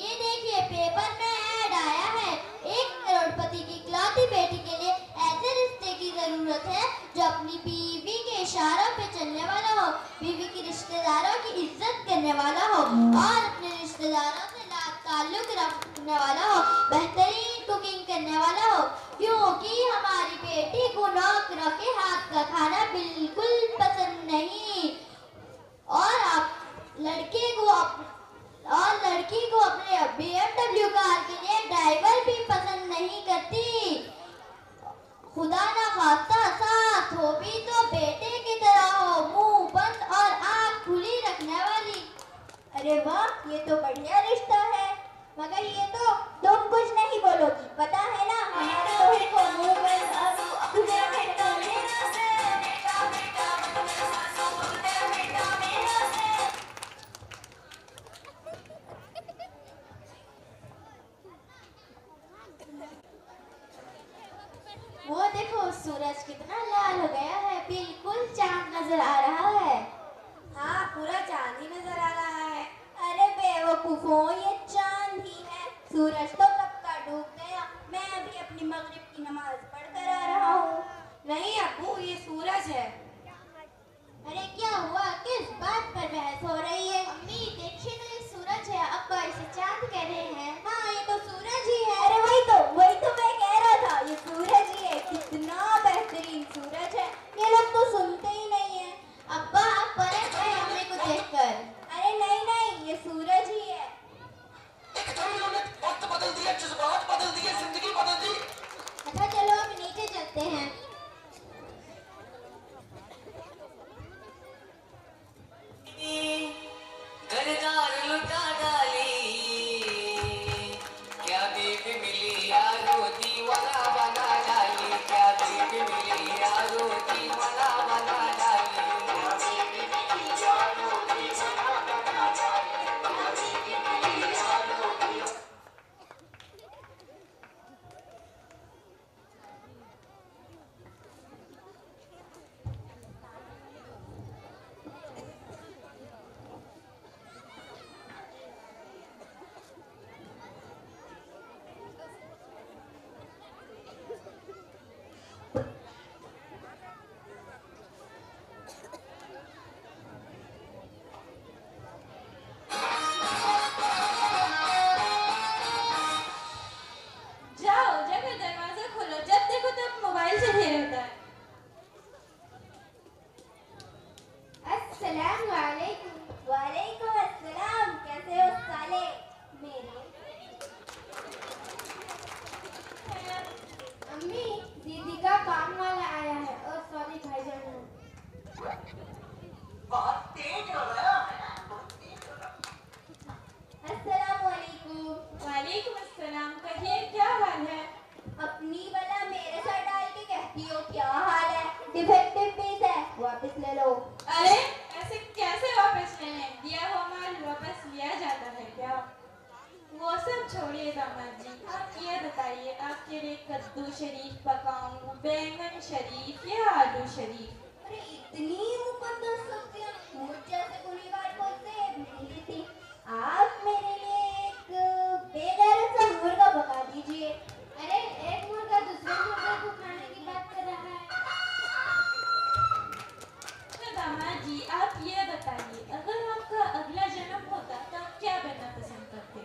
ये देखिए पेपर में ऐड आया है, एक करोड़पति की इकलौती बेटी के लिए ऐसे रिश्ते की जरूरत है जो अपनी बीवी के इशारों पे चलने वाला हो, बीवी के रिश्तेदारों की इज्जत करने वाला हो और अपने रिश्तेदारों से ताल्लुक रखने वाला हो, बेहतरीन कुकिंग करने वाला हो, क्योंकि हमारी बेटी को नौकरों के हाथ का खाना बिल्कुल पसंद नहीं और लड़की को अपने BMW कार के लिए ड्राइवर भी पसंद नहीं करती। खुदा ना खास्ता साथ हो भी तो बेटे की तरह हो, मुंह बंद और आँख खुली रखने वाली। अरे वाह, ये तो बढ़िया रिश्ता है, मगर ये तो तुम कुछ नहीं बोलोगी, पता है ना हमारे को मुंह बंद और खुले रखने वाले। अस्सलाम वालेकुम। वालेकुम अस्सलाम। कैसे हो साले मेरे? अम्मी, दीदी का काम वाला आया है। और सॉरी भाईजान। बहुत तेज हो गया। अस्सलाम वालेकुम। वालेकुम अस्सलाम। कहिए क्या हाल है? अपनी वाला मेरे सर डाल के कहती हो क्या हाल है? डिफेक्टिव पीस है, वापस ले लो। अरे ऐसे कैसे वापस लेने? दिया हुआ माल वापस लिया जाता है क्या? वो सब छोड़िए दामाद जी, आप ये बताइए आपके लिए कद्दू शरीफ पकाऊं, बैंगन शरीफ या आलू शरीफ? अरे इतनी मुकद्दस सब्जियां मुझ जैसे गुनहगार को सेब नहीं देती। आप मेरे लिए एक बेगैरत सा मुर्गा पका दीजिए। अरे एक मुर्गा दूसरे मुर्गे को खाने की बात कर रहा है। तो दामाद जी आप ये बताइए, अगर आपका अगला जन्म होता तो आप क्या बनना पसंद करते?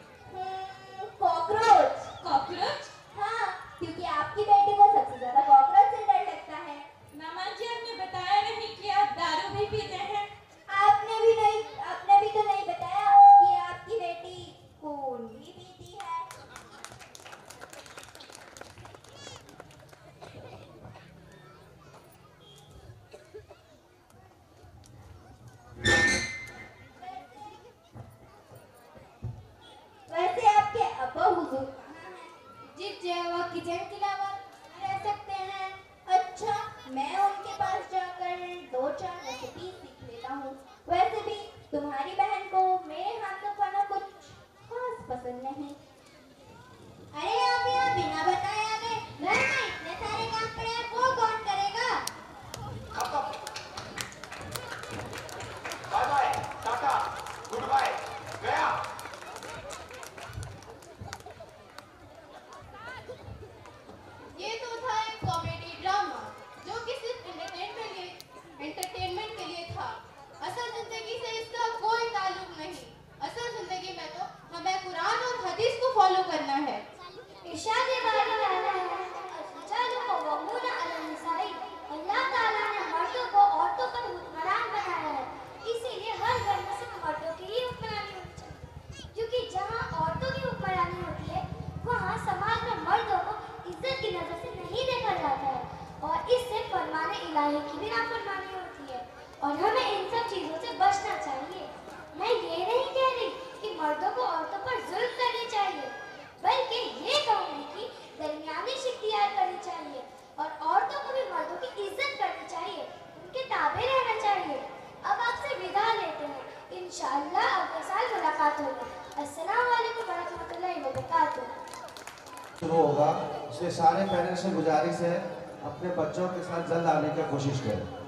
कॉकरोच। कॉकरोच? हाँ, क्योंकि आपकी बेटी को सबसे ज्यादा कॉकरोच से डर लगता है। दामाद जी आपने बताया नहीं कि आप दारू भी पीते हैं। आपने भी तो नहीं बताया कि आपकी बेटी खून भी पीती है। वैसे आपके अब्बा हुजूर कहाँ हैं? जी वो किचन के अलावा रह सकते हैं। अच्छा, मैं उनके पास जाकर 2-4 रेसिपी सीख लेता हूँ। वैसे भी तुम्हारी बहन को मेरे हाथ का खाना कुछ खास पसंद नहीं। अरे आप यहाँ बिना बताए आ गए। घर में इतने सारे काम पड़े हैं, वो कौन करेगा? Bye bye, tata, goodbye, गया। ये तो था एक कॉमेडी ड्रामा जो कि सिर्फ एंटरटेनमेंट के लिए था। असल जिंदगी से इसका कोई ताल्लुक नहीं। असल जिंदगी में तो हमें कुरान और हदीस को फॉलो करना है। इरशाद बारी आला है, रिजालु कव्वामूना अला निसाई। अल्लाह ताला ने मर्दों को औरतों पर हुक्मरान बनाया है, इसीलिए हर घर में सिर्फ मर्दों की ही हुक्मरानी होनी चाहिए। क्योंकि जहाँ औरतों की हुक्मरानी होती है, वहाँ समाज में मर्दों को इज्जत की नजर से नहीं देखा जाता है और इससे फरमाने इलाही की भी नाफरमानी होती है और हमें इन सब चीजों से बचना चाहिए। मैं ये नहीं कह रही कि मर्दों को औरतों पर जुल्म करनी चाहिए, बल्कि ये कहूँगी कि दरमियानी इख्तियार करनी चाहिए और औरतों को भी मर्दों की इज्जत करनी चाहिए, उनके ताबे रहना चाहिए। अब आपसे विदा लेते हैं, इंशाअल्लाह अगले साल मुलाकात होगी। अस्सलाम वालेकुम वरहमतुल्लाहि वबरकातुहू। शुरू होगा, इसलिए सारे पेरेंट्स से गुजारिश है अपने बच्चों के साथ जल्द आने की कोशिश करें।